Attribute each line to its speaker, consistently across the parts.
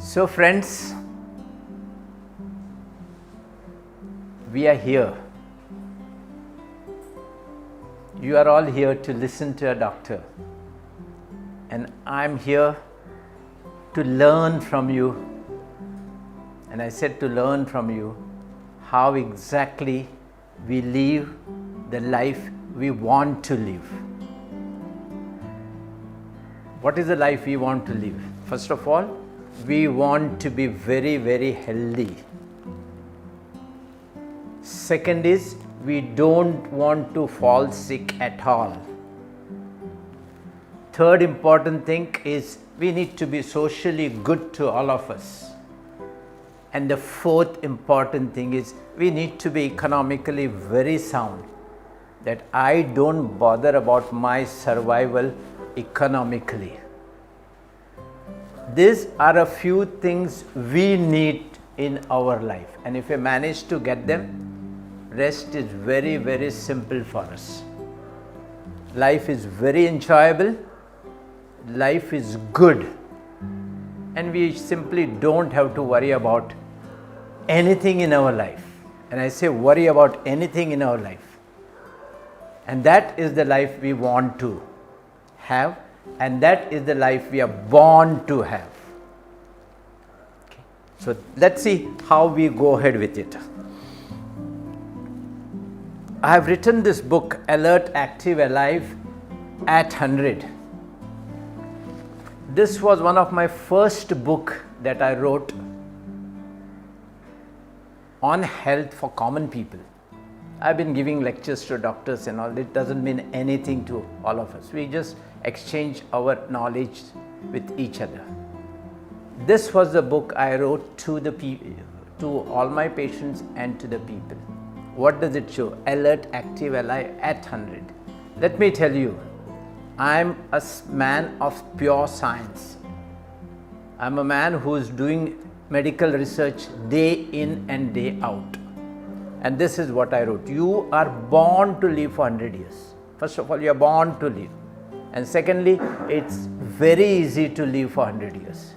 Speaker 1: So friends, we are here. You are all here to listen to a doctor, and I'm here to learn from you. And I said to learn from you how exactly we live the life we want to live. What is the life we want to live? First of all, we want to be very, very healthy. Second is, we don't want to fall sick at all. Third important thing is, we need to be socially good to all of us. And the fourth important thing is, we need to be economically very sound, that I don't bother about my survival economically. These are a few things we need in our life, and if we manage to get them, rest is very, very simple for us. Life is very enjoyable, life is good, and we simply don't have to worry about anything in our life. And I say worry about anything in our life. And that is the life we want to have, and that is the life we are born to have. Okay. So let's see how we go ahead with it. I have written this book, Alert, Active, Alive at 100. This was one of my first book that I wrote on health for common people. I've been giving lectures to doctors and all. It doesn't mean anything to all of us. We just exchange our knowledge with each other. This was the book I wrote to all my patients and to the people. What does it show? Alert, active, alive at 100. Let me tell you, I'm a man of pure science. I'm a man who is doing medical research day in and day out. And this is what I wrote. You are born to live for 100 years. First of all, you are born to live. And secondly, it's very easy to live for 100 years.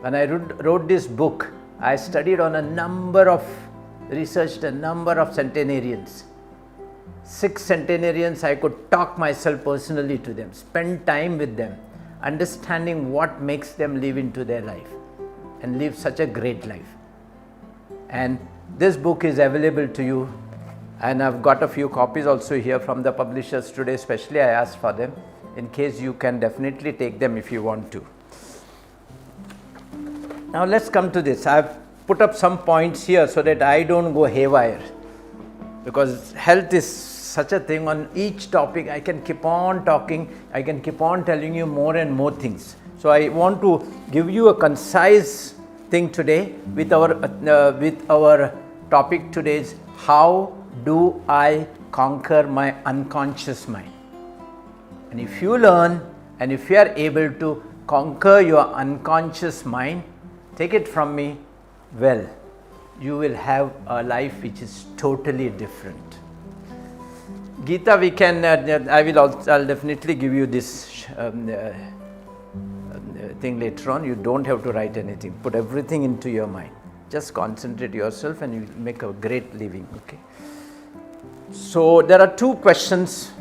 Speaker 1: When I wrote this book, I studied on researched a number of centenarians. 6 centenarians, I could talk myself personally to them, spend time with them, understanding what makes them live into their life and live such a great life. And this book is available to you, and I've got a few copies also here from the publishers today. Especially I asked for them in case you can definitely take them if you want to. Now let's come to this. I've put up some points here so that I don't go haywire, because health is such a thing. On each topic I can keep on talking, I can keep on telling you more and more things. So I want to give you a concise thing today with our topic today is, how do I conquer my unconscious mind? And if you learn and if you are able to conquer your unconscious mind, take it from me, well, you will have a life which is totally different. Geeta, I'll definitely give you this thing later on. You don't have to write anything. Put everything into your mind. Just concentrate yourself and you make a great living. Okay. So there are 2 questions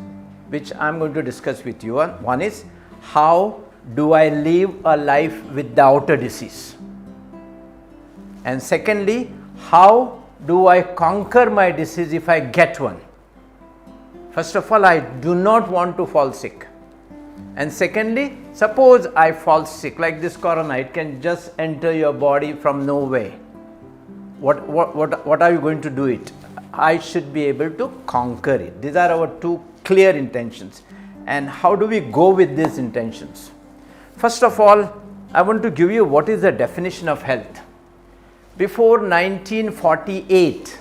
Speaker 1: which I'm going to discuss with you. One is, how do I live a life without a disease? And secondly, how do I conquer my disease if I get one? First of all, I do not want to fall sick. And secondly, suppose I fall sick, like this corona, it can just enter your body from nowhere. What are you going to do it? I should be able to conquer it. These are our 2 clear intentions. And how do we go with these intentions? First of all, I want to give you what is the definition of health. Before 1948,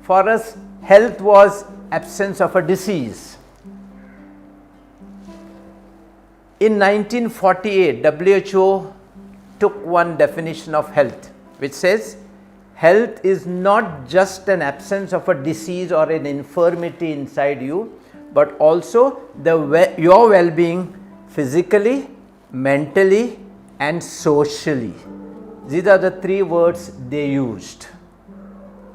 Speaker 1: for us, health was absence of a disease. In 1948, WHO took one definition of health, which says health is not just an absence of a disease or an infirmity inside you, but also your well-being physically, mentally, and socially. These are the three words they used.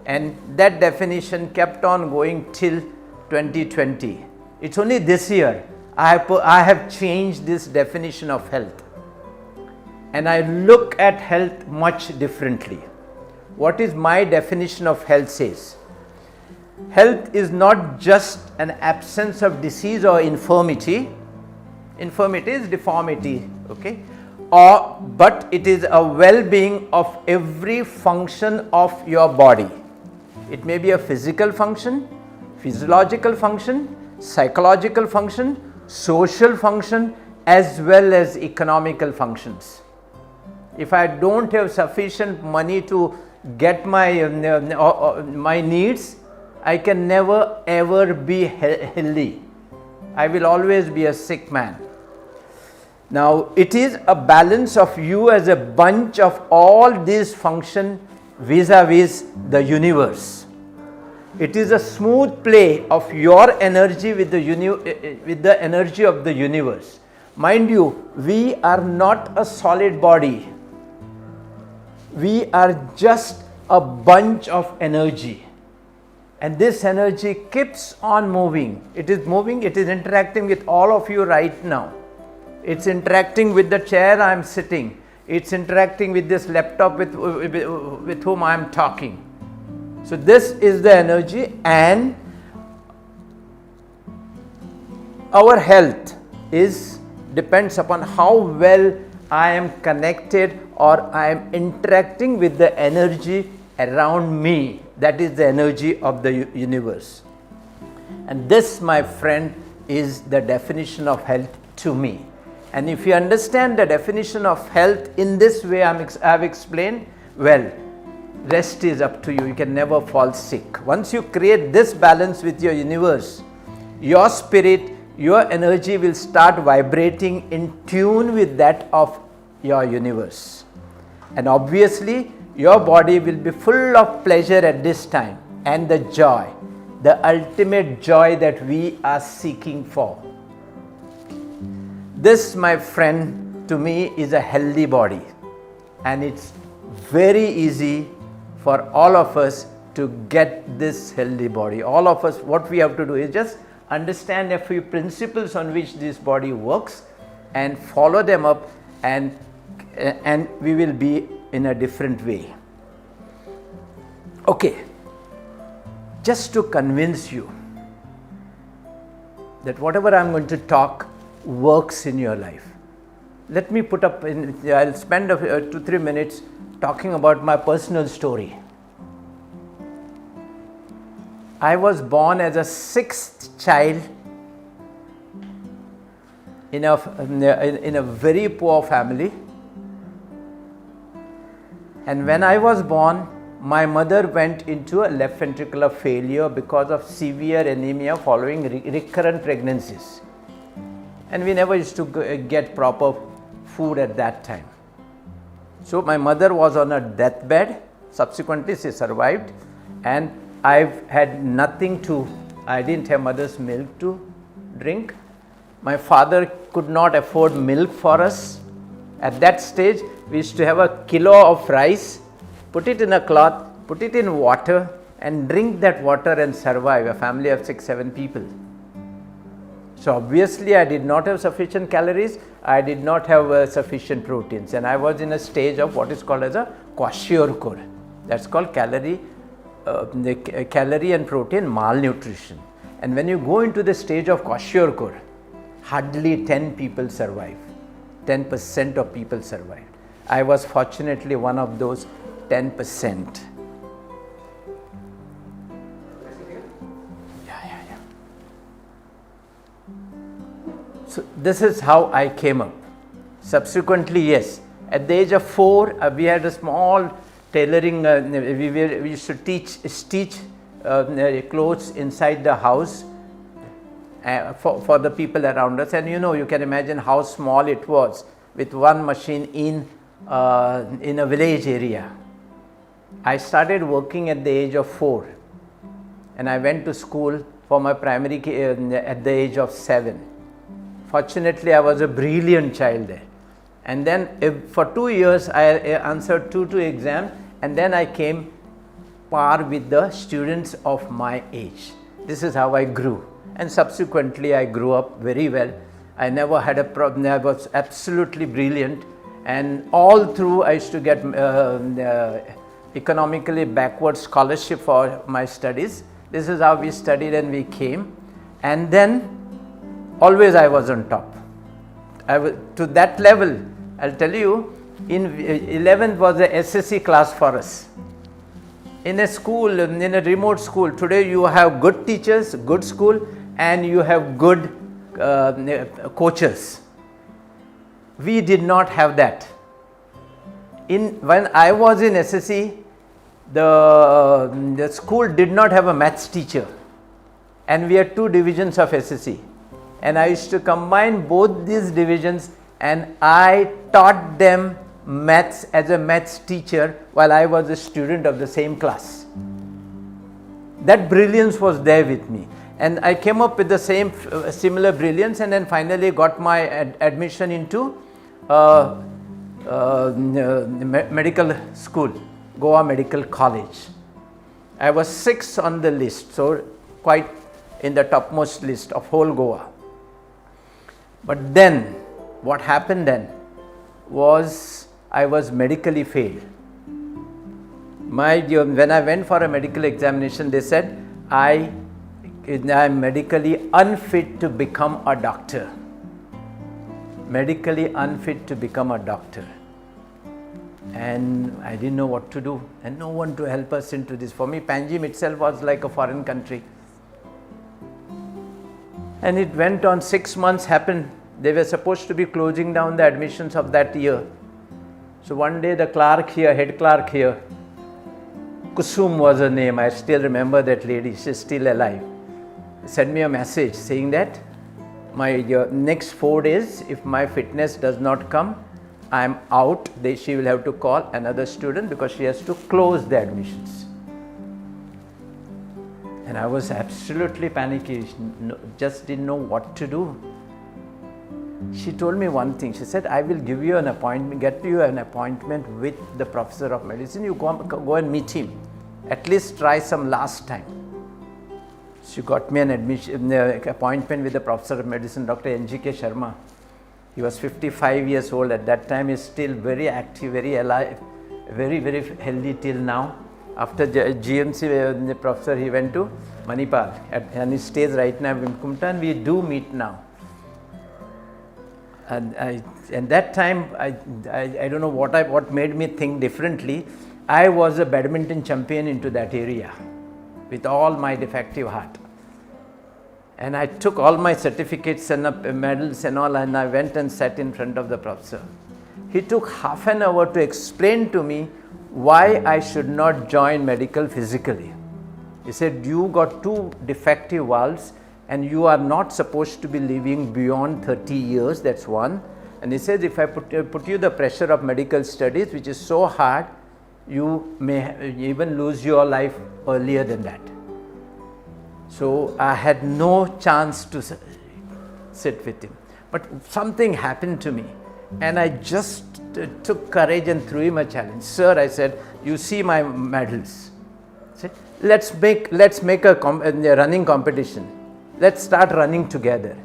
Speaker 1: And that definition kept on going till 2020. It's only this year I have changed this definition of health. And I look at health much differently. What is my definition of health says? Health is not just an absence of disease or infirmity. Infirmity is deformity, okay? But it is a well-being of every function of your body. It may be a physical function, physiological function, psychological function, social function, as well as economical functions. If I don't have sufficient money to get my needs, I can never ever be healthy. I will always be a sick man. Now, it is a balance of you as a bunch of all these functions vis-a-vis the universe. It is a smooth play of your energy with the energy of the universe. Mind you, we are not a solid body. We are just a bunch of energy. And this energy keeps on moving. It is moving, it is interacting with all of you right now. It's interacting with the chair I am sitting. It's interacting with this laptop with whom I am talking. So this is the energy, and our health depends upon how well I am connected or I am interacting with the energy around me. That is the energy of the universe. And this, my friend, is the definition of health to me. And if you understand the definition of health in this way I have explained, well, rest is up to you. You can never fall sick. Once you create this balance with your universe, your spirit, your energy will start vibrating in tune with that of your universe. And obviously, your body will be full of pleasure at this time, and the joy, the ultimate joy that we are seeking for. This, my friend, to me is a healthy body, and it's very easy for all of us to get this healthy body. All of us, what we have to do is just understand a few principles on which this body works and follow them up, and we will be in a different way. Okay, just to convince you that whatever I am going to talk works in your life, let me put up, I'll spend 2-3 minutes talking about my personal story. I was born as a 6th child in a very poor family. And when I was born, my mother went into a left ventricular failure because of severe anemia following recurrent pregnancies. And we never used to get proper food at that time. So my mother was on a deathbed. Subsequently, she survived, and I've had nothing I didn't have mother's milk to drink. My father could not afford milk for us. At that stage, we used to have a kilo of rice, put it in a cloth, put it in water, and drink that water and survive, a family of 6-7 people. So obviously, I did not have sufficient calories, I did not have sufficient proteins, and I was in a stage of what is called as a kwashiorkor. That's called calorie and protein malnutrition. And when you go into the stage of kwashiorkor, hardly 10 people survive. 10% of people survived. I was fortunately one of those 10%. Yeah. So this is how I came up. Subsequently, yes, at the age of 4, we had a small tailoring. We used to stitch clothes inside the house for the people around us, and you can imagine how small it was with one machine in a village area. I started working at the age of 4, and I went to school for my primary at the age of 7. Fortunately, I was a brilliant child there. And then for 2 years I answered two exams, and then I came par with the students of my age. This is how I grew, and subsequently I grew up very well. I never had a problem. I was absolutely brilliant, and all through I used to get economically backward scholarship for my studies. This is how we studied and we came, and then always I was on top. To that level, I'll tell you, in 11th was the SSC class for us. In a school, in a remote school, today you have good teachers, good school, and you have good coaches. We did not have that. When I was in SSC, the school did not have a maths teacher, and we had 2 divisions of SSC, and I used to combine both these divisions, and I taught them maths as a maths teacher while I was a student of the same class. That brilliance was there with me, and I came up with the same similar brilliance, and then finally got my admission into medical school, Goa Medical College. I was 6th on the list, so quite in the topmost list of whole Goa. But then what happened then was I was medically failed. When I went for a medical examination, they said I am medically unfit to become a doctor. Medically unfit to become a doctor. And I didn't know what to do, and no one to help us into this. For me, Panjim itself was like a foreign country. And it went on, 6 months happened. They were supposed to be closing down the admissions of that year. So one day the clerk here, head clerk here, Kusum was her name, I still remember that lady, she's still alive, sent me a message saying that my next 4 days, if my fitness does not come, I am out. She will have to call another student because she has to close the admissions. And I was absolutely panicky, just didn't know what to do. She told me one thing. She said, I will give you an appointment, get you an appointment with the professor of medicine. You go and meet him. At least try some last time. She got me an appointment with the professor of medicine, Dr. N.G.K. Sharma. He was 55 years old at that time. He is still very active, very alive, very, very healthy till now. After GMC the professor, he went to Manipal, and he stays right now in Kumta, and we do meet now. And that time, I don't know what made me think differently. I was a badminton champion into that area with all my defective heart. And I took all my certificates and medals and all, and I went and sat in front of the professor. He took half an hour to explain to me why I should not join medical physically. He said, you got 2 defective valves, and you are not supposed to be living beyond 30 years, that's one. And he says, if I put you the pressure of medical studies, which is so hard, you may even lose your life earlier than that. So I had no chance to sit with him. But something happened to me, and I just took courage and threw him a challenge. Sir, I said, you see my medals. I said, let's make a running competition. Let's start running together.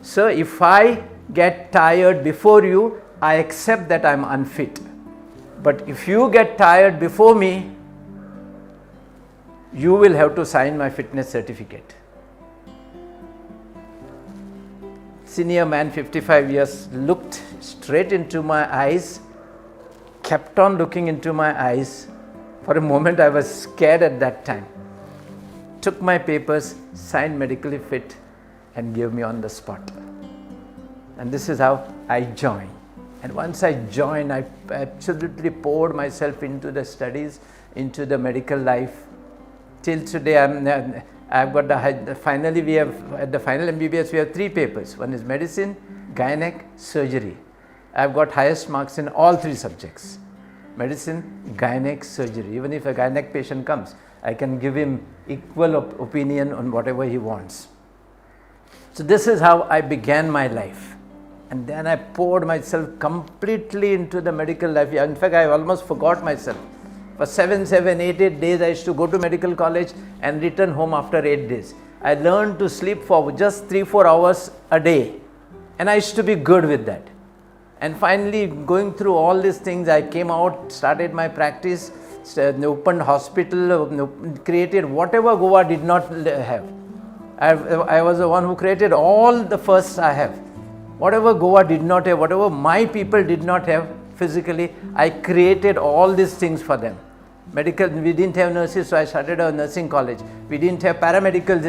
Speaker 1: Sir, if I get tired before you, I accept that I'm unfit. But if you get tired before me, you will have to sign my fitness certificate. Senior man, 55 years, looked straight into my eyes, kept on looking into my eyes. For a moment I was scared at that time. Took my papers, signed medically fit, and gave me on the spot. And this is how I joined. And once I joined, I absolutely poured myself into the studies, into the medical life. Till today, I've got finally we have, at the final MBBS, we have 3 papers. One is medicine, gynec, surgery. I've got highest marks in all 3 subjects. Medicine, gynec, surgery. Even if a gynec patient comes, I can give him equal opinion on whatever he wants. So this is how I began my life. And then I poured myself completely into the medical life. In fact, I almost forgot myself. For 7 8 days, I used to go to medical college and return home after 8 days. I learned to sleep for just 3-4 hours a day. And I used to be good with that. And finally, going through all these things, I came out, started my practice, opened hospital, created whatever Goa did not have. I was the one who created all the firsts I have. Whatever Goa did not have, whatever my people did not have physically, I created all these things for them. Medical, we didn't have nurses, so I started a nursing college. We didn't have paramedical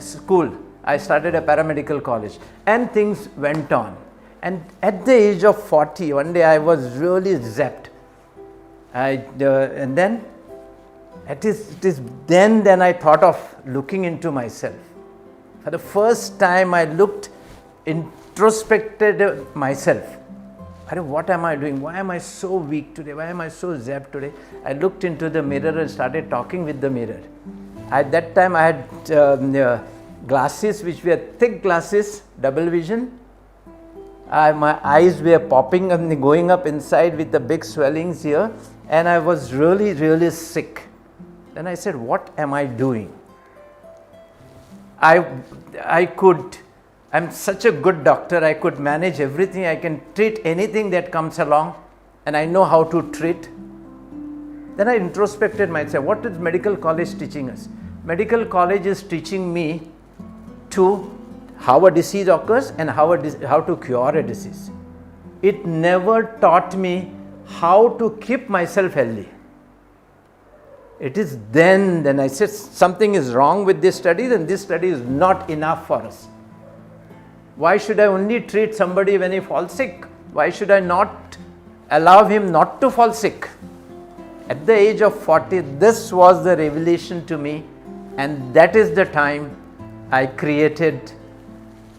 Speaker 1: school. I started a paramedical college, and things went on. And at the age of 40, one day I was really zapped. And then it is then I thought of looking into myself. For the first time, I looked, introspected myself. What am I doing? Why am I so weak today? Why am I so zapped today? I looked into the mirror and started talking with the mirror. At that time, I had glasses, which were thick glasses, double vision. My eyes were popping and going up inside with the big swellings here, and I was really, really sick. Then I said, what am I doing? I'm such a good doctor, I could manage everything, I can treat anything that comes along, and I know how to treat. Then I introspected myself. What is medical college teaching us? Medical college is teaching me to how a disease occurs and how to cure a disease. It never taught me how to keep myself healthy. It is then I said something is wrong with this study, then this study is not enough for us. Why should I only treat somebody when he falls sick? Why should I not allow him not to fall sick? At the age of 40, this was the revelation to me, and that is the time I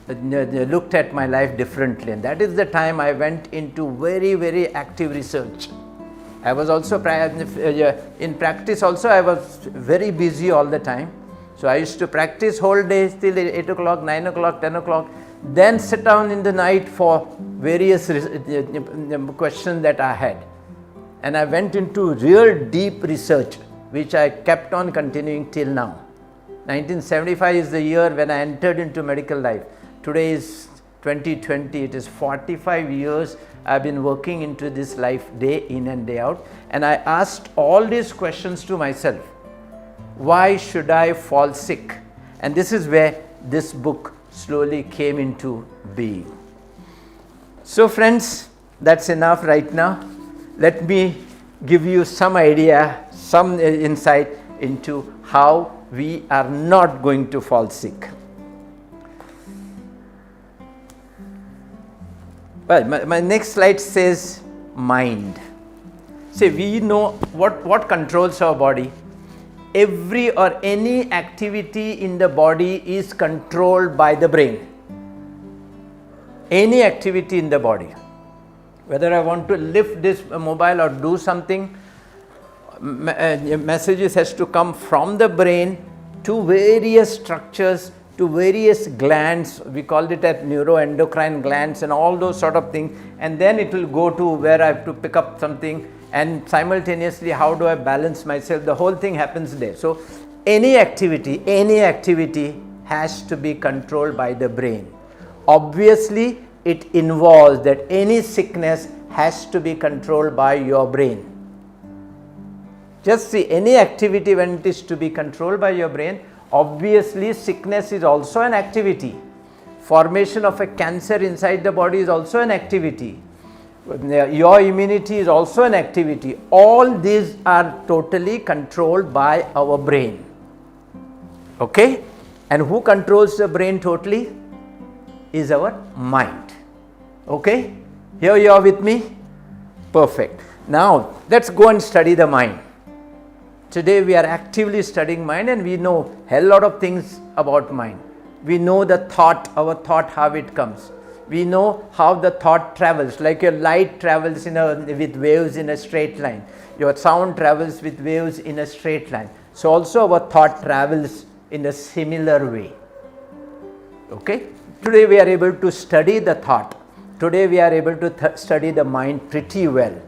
Speaker 1: looked at my life differently, and that is the time I went into very, very active research. I was also in practice also, I was very busy all the time. So I used to practice whole days till 8 o'clock, 9 o'clock, 10 o'clock, then sit down in the night for various questions that I had. And I went into real deep research, which I kept on continuing till now. 1975 is the year when I entered into medical life. Today is 2020, it is 45 years I've been working into this life day in and day out, and I asked all these questions to myself. Why should I fall sick? And this is where this book slowly came into being. So friends, that's enough right now. Let me give you some idea, some insight into how we are not going to fall sick. Well, my next slide says mind. See, we know what controls our body. Every or any activity in the body is controlled by the brain. Any activity in the body. Whether I want to lift this mobile or do something, messages has to come from the brain to various structures, to various glands. We call it as neuroendocrine glands and all those sort of things, and then it will go to where I have to pick up something, and simultaneously how do I balance myself. The whole thing happens there. So any activity has to be controlled by the brain. Obviously it involves that any sickness has to be controlled by your brain. Just see, any activity, when it is to be controlled by your brain, obviously sickness is also an activity. Formation of a cancer inside the body is also an activity. Your immunity is also an activity. All these are totally controlled by our brain. Okay? And who controls the brain totally? Is our mind. Okay? Here you are with me? Perfect. Now let's go and study the mind. Today we are actively studying mind, and we know a lot of things about mind. We know the thought, our thought, how it comes. We know how the thought travels, like your light travels with waves in a straight line. Your sound travels with waves in a straight line. So also our thought travels in a similar way. Okay? Today we are able to study the thought. Today we are able to study the mind pretty well.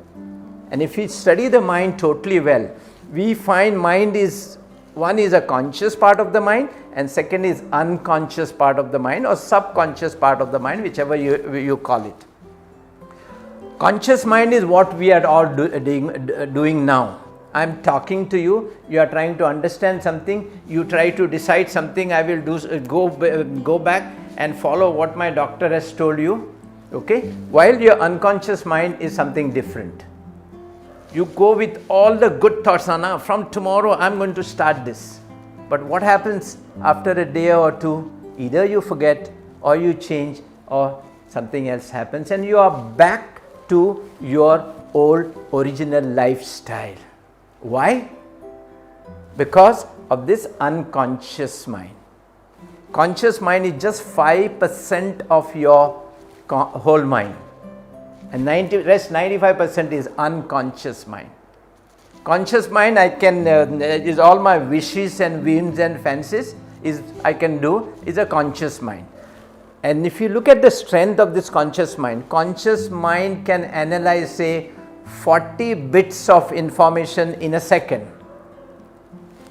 Speaker 1: And if we study the mind totally well, we find mind is, one is a conscious part of the mind and second is unconscious part of the mind or subconscious part of the mind, whichever you call it. Conscious mind is what we are all doing now. I am talking to you, you are trying to understand something, you try to decide something, I will go back and follow what my doctor has told you, okay? While your unconscious mind is something different. You go with all the good thoughts, Anna, from tomorrow I am going to start this. But what happens after a day or two? Either you forget or you change or something else happens and you are back to your old original lifestyle. Why? Because of this unconscious mind. Conscious mind is just 5% of your whole mind. And rest 95% is unconscious mind. Conscious mind is all my wishes and whims and fancies is a conscious mind. And if you look at the strength of this conscious mind can analyze say 40 bits of information in a second,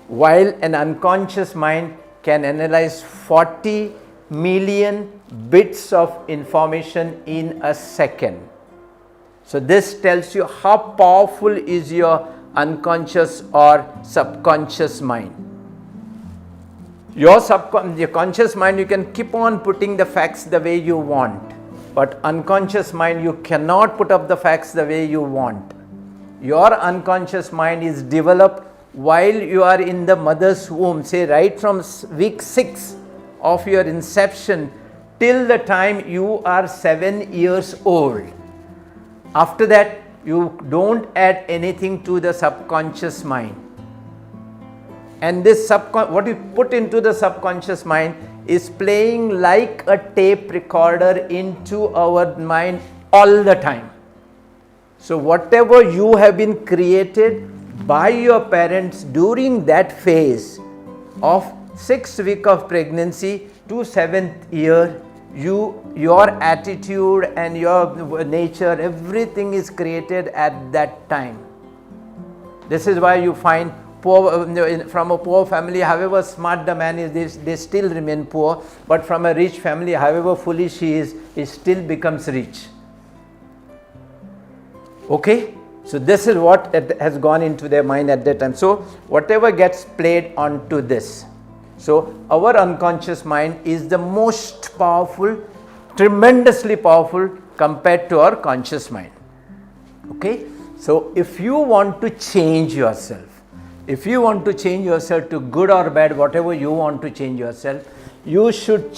Speaker 1: while an unconscious mind can analyze 40 million bits of information in a second. So this tells you how powerful is your unconscious or subconscious mind. Your conscious mind, you can keep on putting the facts the way you want, but unconscious mind, you cannot put up the facts the way you want. Your unconscious mind is developed while you are in the mother's womb, say right from week 6 of your inception till the time you are 7 years old. After that, you don't add anything to the subconscious mind. And this what you put into the subconscious mind is playing like a tape recorder into our mind all the time. So whatever you have been created by your parents during that phase of 6th week of pregnancy to 7th year, your attitude and your nature, everything is created at that time. This is why you find from a poor family, however smart the man is, they still remain poor, but from a rich family, however foolish he is, he still becomes rich. Okay? So this is what has gone into their mind at that time. So whatever gets played onto this. So our unconscious mind is the most powerful, tremendously powerful compared to our conscious mind. Okay? So if you want to change yourself, to good or bad, whatever you want to change yourself, you should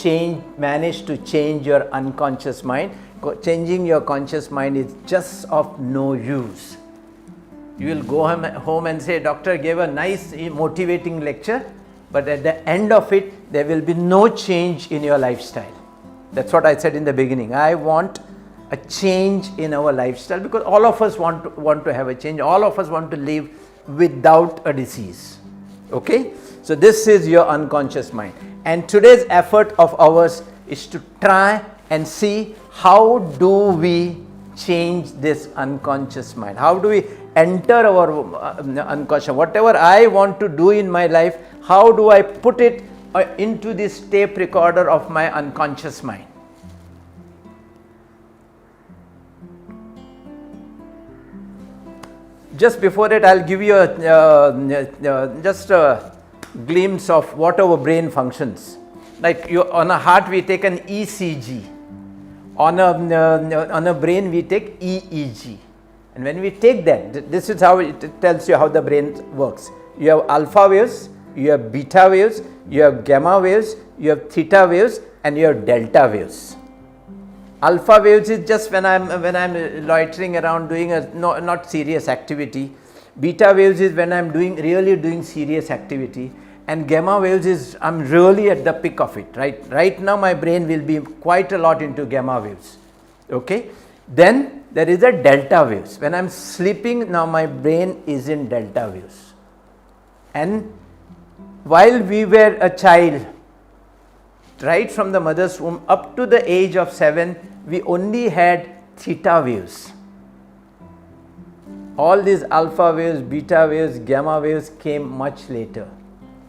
Speaker 1: manage to change your unconscious mind. Changing your conscious mind is just of no use. You will go home and say, doctor gave a nice motivating lecture, but at the end of it, there will be no change in your lifestyle. That's what I said in the beginning. I want a change in our lifestyle because all of us want to have a change. All of us want to live without a disease. Okay? So this is your unconscious mind. And today's effort of ours is to try and see how do we change this unconscious mind. How do we enter our unconscious? Whatever I want to do in my life, how do I put it into this tape recorder of my unconscious mind? Just before that, I'll give you just a glimpse of what our brain functions. Like on a heart, we take an ECG. On a brain, we take EEG. And when we take that, this is how it tells you how the brain works. You have alpha waves, you have beta waves, you have gamma waves, you have theta waves, and you have delta waves. Alpha waves is just when I'm loitering around doing a not serious activity. Beta waves is when I'm really doing serious activity. And gamma waves is I'm really at the peak of it. Right now my brain will be quite a lot into gamma waves. Okay. Then there is a delta waves. When I'm sleeping, now my brain is in delta waves. And while we were a child, right from the mother's womb up to the age of 7, we only had theta waves. All these alpha waves, beta waves, gamma waves came much later.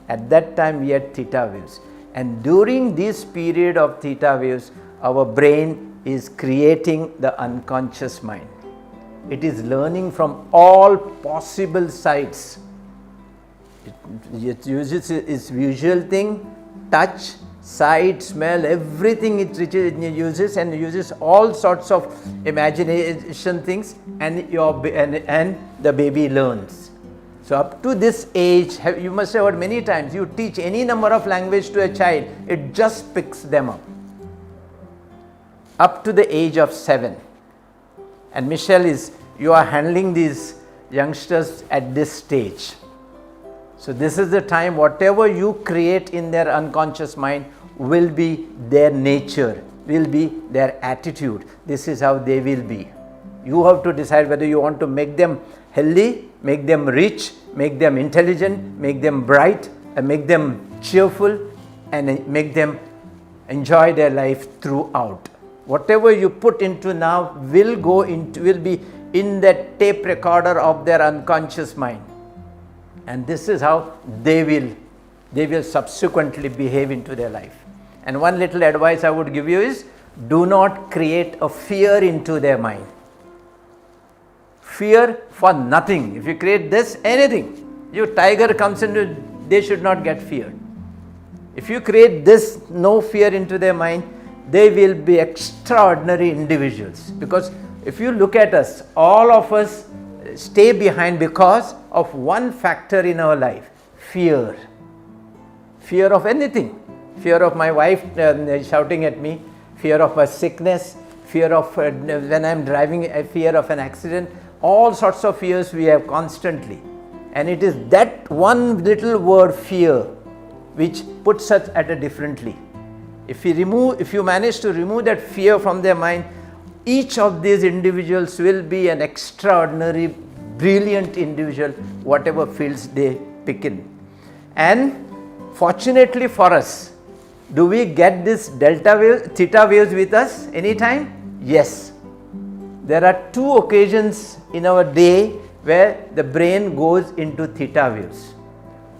Speaker 1: At that time we had theta waves, and during this period of theta waves, our brain is creating the unconscious mind. It is learning from all possible sides. It uses its visual thing, touch, sight, smell, everything it uses, and uses all sorts of imagination things, and the baby learns. So up to this age, you must have heard many times, you teach any number of language to a child, it just picks them up to the age of 7. And Michelle, you are handling these youngsters at this stage. So this is the time whatever you create in their unconscious mind will be their nature, will be their attitude. This is how they will be. You have to decide whether you want to make them healthy, make them rich, make them intelligent, make them bright, and make them cheerful, and make them enjoy their life throughout. Whatever you put into now will be in that tape recorder of their unconscious mind. And this is how they will subsequently behave into their life. And one little advice I would give you is, do not create a fear into their mind. Fear for nothing. If you create this, anything, your tiger comes into, they should not get feared. If you create this, no fear into their mind, they will be extraordinary individuals. Because if you look at us, all of us stay behind because of one factor in our life: fear. Fear of anything. Fear of my wife shouting at me, fear of a sickness, fear of when I am driving, a fear of an accident. All sorts of fears we have constantly. And it is that one little word, fear, which puts us at a differently. If you manage to remove that fear from their mind, each of these individuals will be an extraordinary, brilliant individual, whatever fields they pick in. And fortunately for us, do we get this theta waves with us anytime? Yes. There are 2 occasions in our day where the brain goes into theta waves.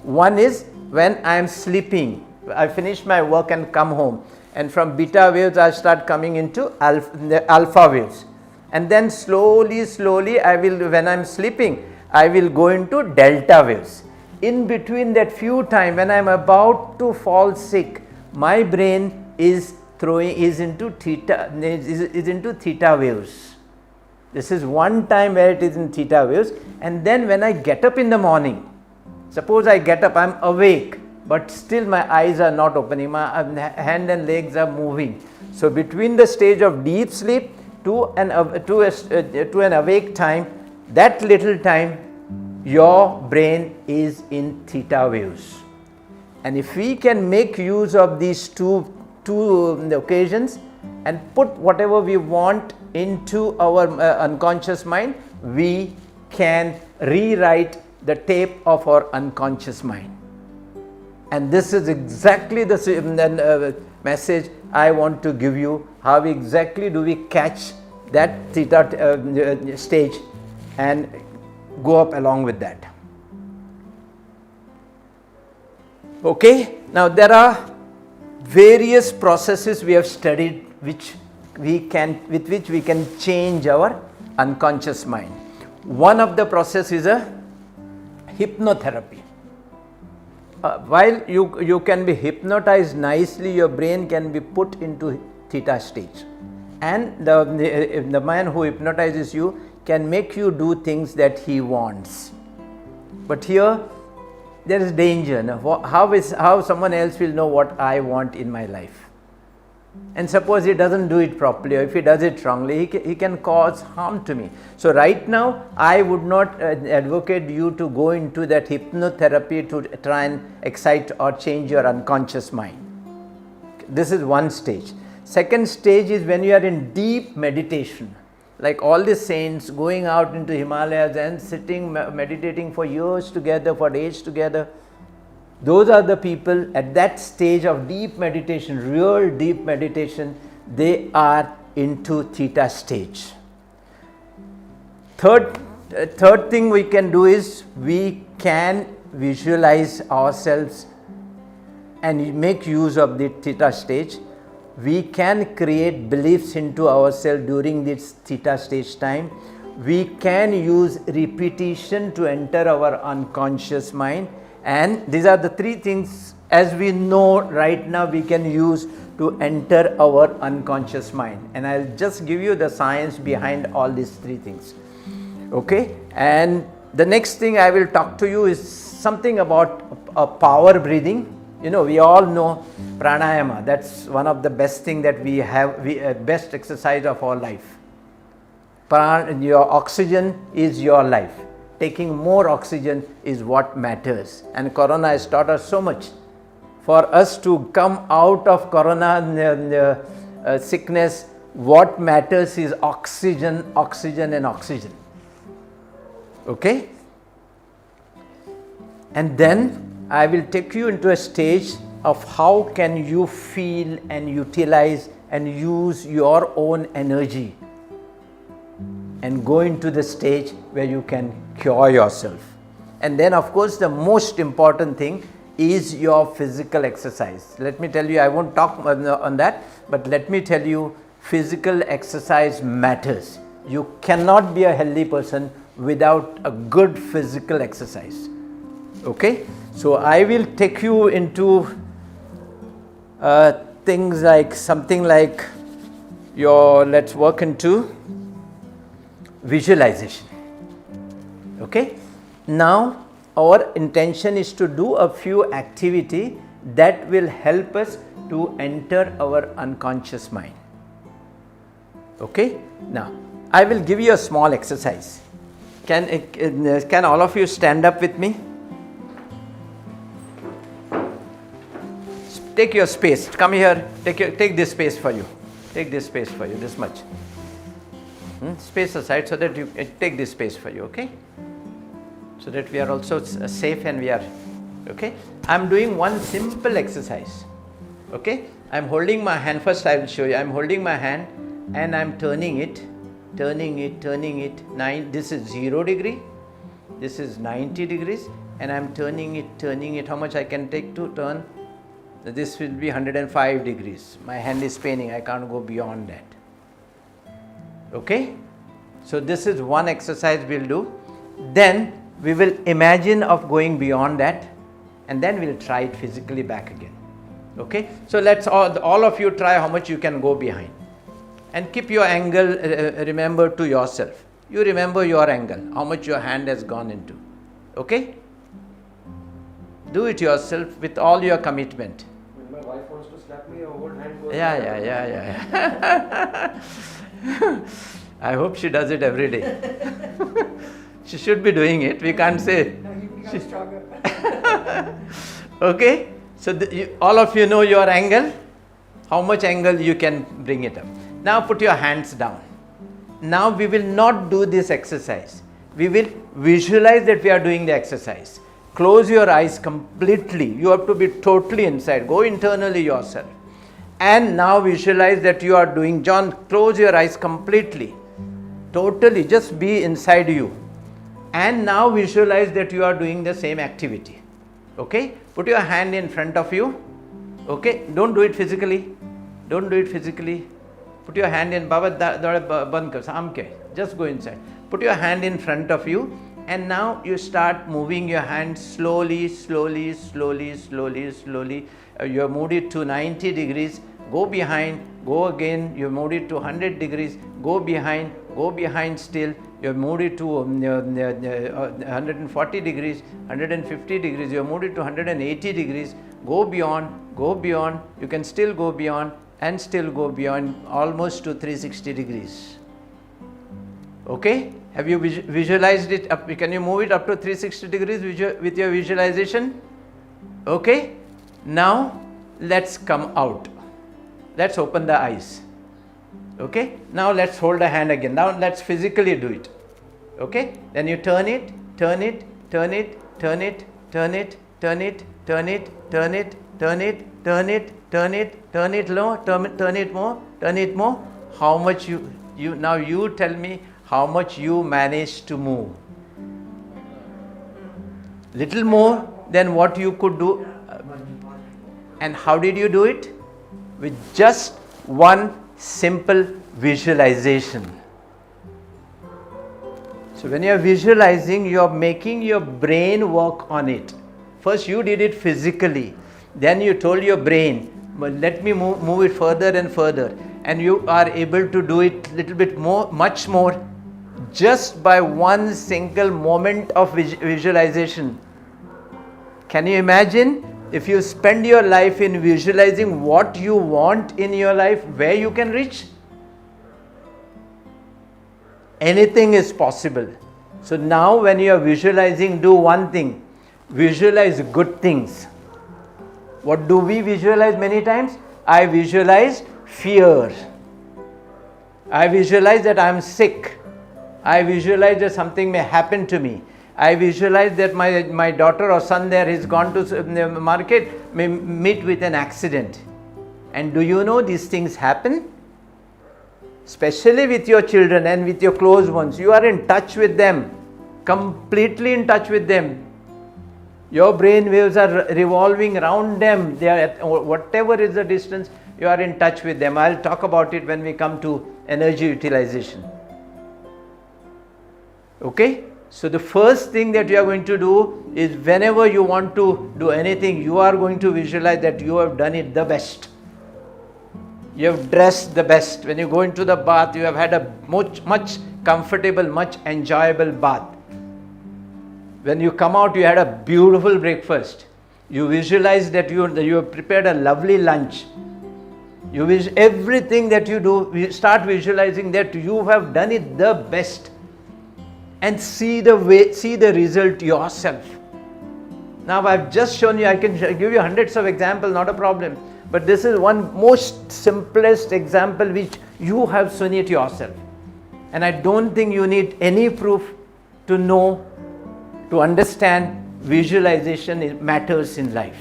Speaker 1: One is when I am sleeping. I finish my work and come home, and from beta waves I start coming into alpha waves, and then slowly when I am sleeping, I will go into delta waves. In between that few time when I am about to fall sick, my brain is into theta waves. This is one time where it is in theta waves. And then when I get up in the morning, suppose I get up, I am awake, but still my eyes are not opening, my hand and legs are moving. So between the stage of deep sleep to an awake time, that little time, your brain is in theta waves. And if we can make use of these two occasions and put whatever we want into our unconscious mind, we can rewrite the tape of our unconscious mind. And this is exactly the message I want to give you. How exactly do we catch that theta stage and go up along with that? Okay, now there are various processes we have studied with which we can change our unconscious mind. One of the process is a hypnotherapy. While you can be hypnotized nicely, your brain can be put into theta stage, and the man who hypnotizes you can make you do things that he wants. But here there is danger. Now, how someone else will know what I want in my life? And suppose he doesn't do it properly, or if he does it wrongly, he can cause harm to me. So right now I would not advocate you to go into that hypnotherapy to try and excite or change your unconscious mind. This is one stage. Second stage is when you are in deep meditation, like all the saints going out into Himalayas and sitting meditating for years together, for days together. Those are the people at that stage of deep meditation, real deep meditation, they are into theta stage. Third thing we can do is we can visualize ourselves and make use of the theta stage. We can create beliefs into ourselves during this theta stage time. We can use repetition to enter our unconscious mind, and these are the three things, as we know right now, we can use to enter our unconscious mind. And I'll just give you the science behind all these three things. Okay, and the next thing I will talk to you is something about power breathing. You know, we all know pranayama. That's one of the best thing that we have, best exercise of our life. Your oxygen is your life. Taking more oxygen is what matters. And Corona has taught us so much. For us to come out of Corona sickness, what matters is oxygen, oxygen and oxygen. Okay? And then I will take you into a stage of how can you feel and utilize and use your own energy and go into the stage where you can cure yourself. And then of course the most important thing is your physical exercise. Let me tell you, I won't talk on that, but let me tell you, physical exercise matters. You cannot be a healthy person without a good physical exercise. Okay, so I will take you into things like something like let's work into visualization. Okay, now our intention is to do a few activity that will help us to enter our unconscious mind. Okay, now I will give you a small exercise. Can all of you stand up with me? Take your space. Come here. Take this space for you. Take this space for you. This much. Space aside so that you take this space for you. Okay. So that we are also safe and we are. Okay. I am doing one simple exercise. Okay. I am holding my hand. First I will show you. I am holding my hand and I am turning it. Turning it. This is 0 degree. This is 90 degrees. And I am turning it. How much I can take to turn? This will be 105 degrees. My hand is paining. I can't go beyond that. Okay. So this is one exercise we'll do. Then we will imagine of going beyond that. And then we'll try it physically back again. Okay. So let's all of you try how much you can go behind. And keep your angle, remember to yourself. You remember your angle, how much your hand has gone into. Okay? Do it yourself with all your commitment.
Speaker 2: When my wife wants to slap me, her whole hand goes.
Speaker 1: Yeah. I hope she does it every day. She should be doing it. We can't say.
Speaker 2: No, you become stronger.
Speaker 1: Okay? So all of you know your angle. How much angle you can bring it up. Now put your hands down. Now we will not do this exercise. We will visualize that we are doing the exercise. Close your eyes completely. You have to be totally inside. Go internally yourself. And now visualize that you are doing. John, close your eyes completely. Totally. Just be inside you. And now visualize that you are doing the same activity. Okay? Put your hand in front of you. Okay? Don't do it physically. Don't do it physically. Put your hand in. Just go inside. Put your hand in front of you. And now you start moving your hand slowly. You have moved it to 90 degrees. Go behind. Go again. You moved it to 100 degrees. Go behind. Go behind still. You have moved it to 140 degrees, 150 degrees. You have moved it to 180 degrees. Go beyond. Go beyond. You can still go beyond and still go beyond almost to 360 degrees. Okay? Have you visualized it up? Can you move it up to 360 degrees with your visualization? Okay? Now, let's come out. Let's open the eyes. Okay? Now, let's hold a hand again. Now, let's physically do it. Okay? Then you turn it, turn it, turn it, turn it, turn it, turn it, turn it low, turn it more, turn it more. How much you now you tell me how much you manage to move. Little more than what you could do. And how did you do it? With just one simple visualization. So when you are visualizing, you are making your brain work on it. First you did it physically, then you told your brain, well, let me move it further and further, and you are able to do it little bit more, much more, just by one single moment of visualization. Can you imagine if you spend your life in visualizing what you want in your life, where you can reach? Anything is possible. So now when you are visualizing, do one thing. Visualize good things. What do we visualize many times? I visualize fear. I visualize that I am sick. I visualize that something may happen to me. I visualize that my daughter or son there has gone to the market, may meet with an accident. And do you know these things happen? Especially with your children and with your close ones. You are in touch with them, completely in touch with them. Your brain waves are revolving around them. They are at whatever is the distance, you are in touch with them. I'll talk about it when we come to energy utilization. Okay? So the first thing that you are going to do is whenever you want to do anything, you are going to visualize that you have done it the best. You have dressed the best. When you go into the bath, you have had a much comfortable, much enjoyable bath. When you come out, you had a beautiful breakfast. You visualize that you have prepared a lovely lunch. Everything that you do, start visualizing that you have done it the best. And see the result yourself. Now I've just shown you, I can give you hundreds of examples, not a problem. But this is one most simplest example which you have seen it yourself. And I don't think you need any proof to know, to understand visualization matters in life.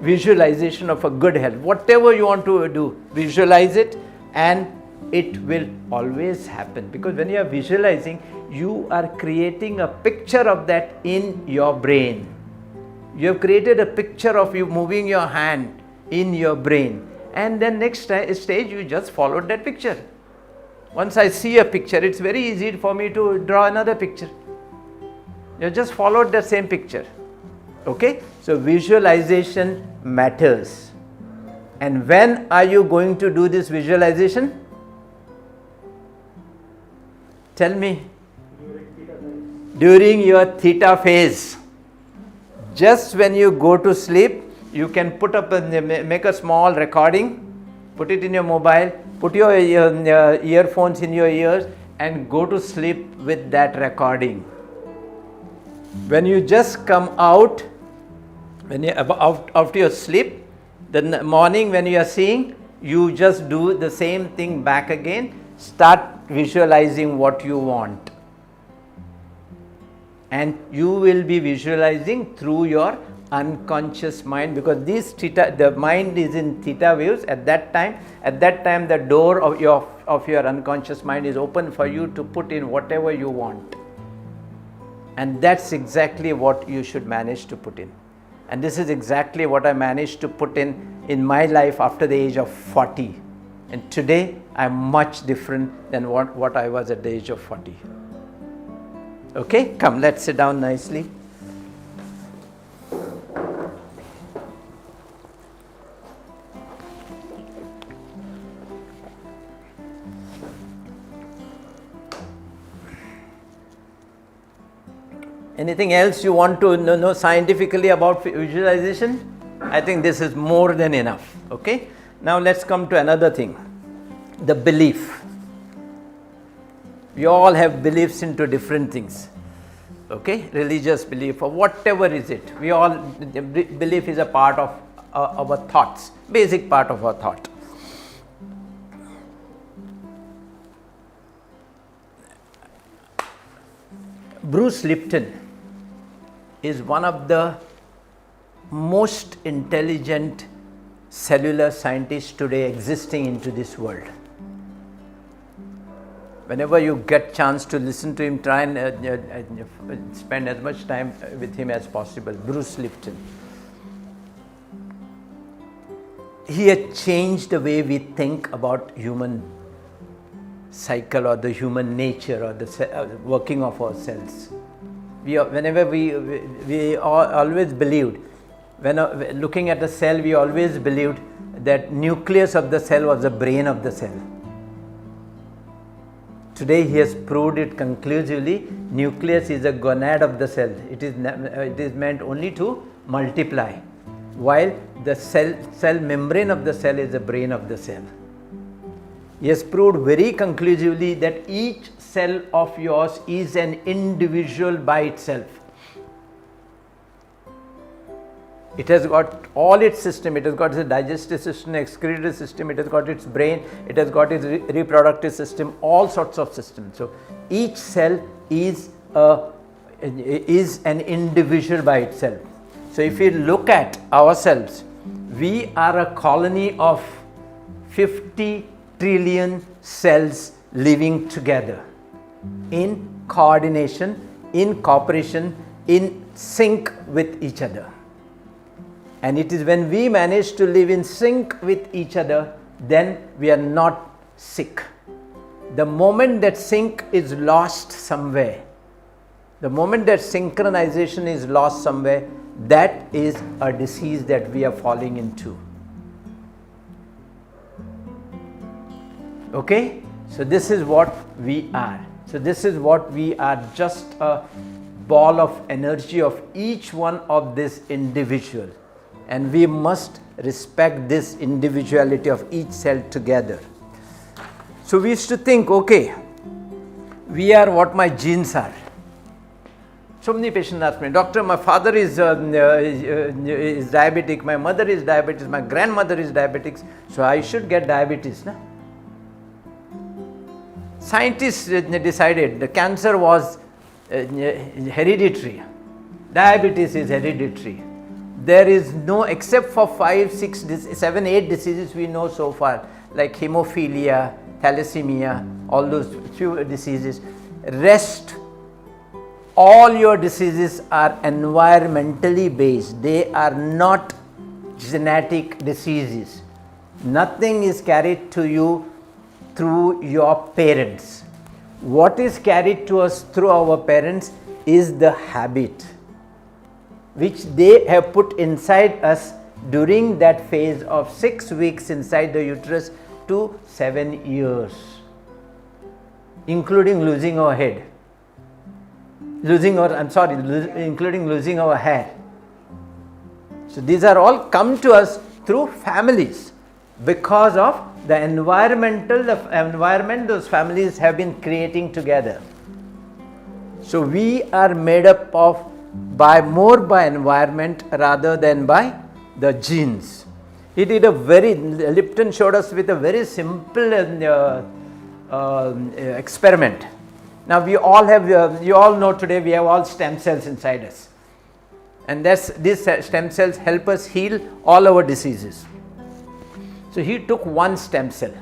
Speaker 1: Visualization of a good health. Whatever you want to do, visualize it and it will always happen. Because when you are visualizing, you are creating a picture of that in your brain. You have created a picture of you moving your hand in your brain, and then next stage you just followed that picture. Once I see a picture, it's very easy for me to draw another picture. You just followed the same picture. Okay, so visualization matters. And when are you going to do this visualization? Tell me. During your theta phase. Just when you go to sleep, you can put up make a small recording, put it in your mobile, put your earphones in your ears and go to sleep with that recording. When you just come out, when you after your sleep, the morning when you are seeing, you just do the same thing back again. Start visualizing what you want. And you will be visualizing through your unconscious mind, because the mind is in theta waves at that time. At that time, the door of your unconscious mind is open for you to put in whatever you want. And that's exactly what you should manage to put in. And this is exactly what I managed to put in my life after the age of 40. And today, I'm much different than what I was at the age of 40. Okay, come, let's sit down nicely. Anything else you want to know scientifically about visualization? I think this is more than enough. Okay, now let's come to another thing, the belief. We all have beliefs into different things. Okay, religious belief or whatever is it. Belief is a part of our thoughts, basic part of our thought. Bruce Lipton is one of the most intelligent cellular scientists today existing into this world. Whenever you get chance to listen to him, try and spend as much time with him as possible. Bruce Lipton. He had changed the way we think about human cycle or the human nature or the working of our cells. We always believed, when looking at a cell, we always believed that nucleus of the cell was the brain of the cell. Today he has proved it conclusively. Nucleus is a gonad of the cell. It is meant only to multiply, while the cell membrane of the cell is the brain of the cell. He has proved very conclusively that each cell of yours is an individual by itself. It has got all its system. It has got its digestive system, excretory system, it has got its brain, it has got its reproductive system, all sorts of systems. So each cell is an individual by itself. So if we look at ourselves, we are a colony of 50 trillion cells living together in coordination, in cooperation, in sync with each other. And it is when we manage to live in sync with each other, then we are not sick. The moment that sync is lost somewhere, the moment that synchronization is lost somewhere, that is a disease that we are falling into. Okay? So this is what we are. So this is what we are, just a ball of energy of each one of this individual. And we must respect this individuality of each cell together. So we used to think, okay, we are what my genes are. So many patients ask me, doctor, my father is diabetic, my mother is diabetic, my grandmother is diabetic, so I should get diabetes. No? Scientists decided the cancer was hereditary, diabetes is hereditary. There is no, except for 5, 6, 7, 8 diseases we know so far, like hemophilia, thalassemia, all those few diseases. Rest, all your diseases are environmentally based. They are not genetic diseases. Nothing is carried to you through your parents. What is carried to us through our parents is the habit which they have put inside us during that phase of 6 weeks inside the uterus to 7 years, including losing our head, including losing our hair. So these are all come to us through families because of the environment those families have been creating together. So we are made up of more by environment rather than by the genes. Lipton showed us with a very simple experiment. Now we all have, you all know today we have all stem cells inside us. And these stem cells help us heal all our diseases. So he took one stem cell,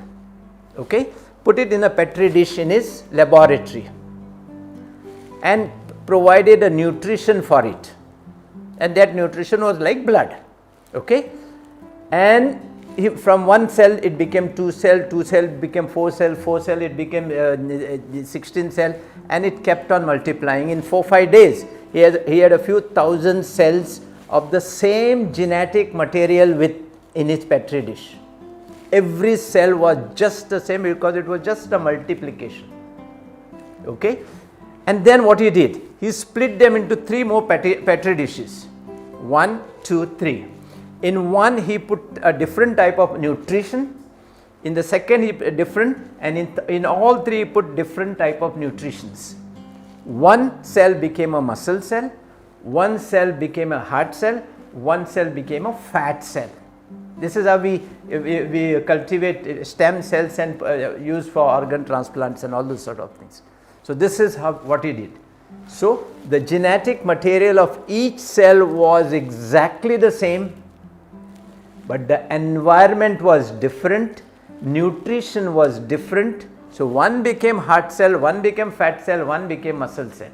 Speaker 1: okay, put it in a petri dish in his laboratory and provided a nutrition for it, and that nutrition was like blood, okay, and from one cell it became 2 cell, 2 cell became 4 cell, 4 cell it became 16 cell, and it kept on multiplying. In 4-5 days he had a few thousand cells of the same genetic material in his petri dish. Every cell was just the same because it was just a multiplication, okay. And then what he did, he split them into 3 more petri dishes, 1, 2, 3. In one he put a different type of nutrition, in the second he different, and in all 3 he put different type of nutritions. One cell became a muscle cell, one cell became a heart cell, one cell became a fat cell. This is how we cultivate stem cells and use for organ transplants and all those sort of things. So this is what he did. So the genetic material of each cell was exactly the same, but the environment was different, nutrition was different. So one became heart cell, one became fat cell, one became muscle cell.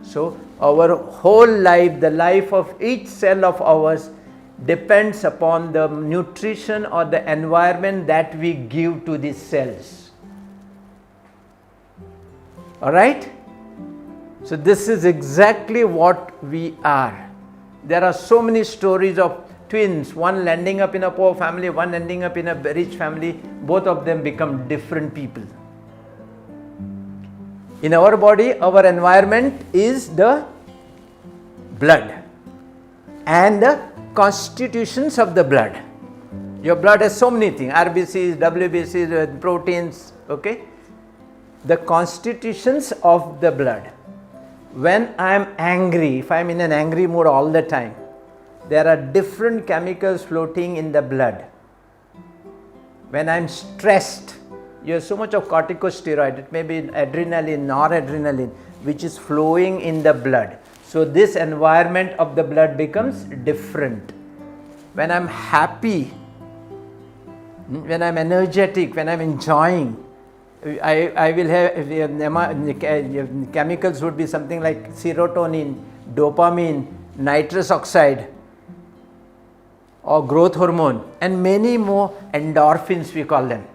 Speaker 1: So our whole life, the life of each cell of ours depends upon the nutrition or the environment that we give to these cells. Alright? So this is exactly what we are. There are so many stories of twins, one ending up in a poor family, one ending up in a rich family. Both of them become different people. In our body, our environment is the blood and the constitutions of the blood. Your blood has so many things, RBCs, WBCs, proteins, okay? The constitutions of the blood. When I am angry, if I am in an angry mood all the time, there are different chemicals floating in the blood. When I am stressed, you have so much of corticosteroid, it may be adrenaline, noradrenaline, which is flowing in the blood. So this environment of the blood becomes different. When I am happy, when I am energetic, when I am enjoying, I will have chemicals would be something like serotonin, dopamine, nitrous oxide, or growth hormone, and many more endorphins we call them.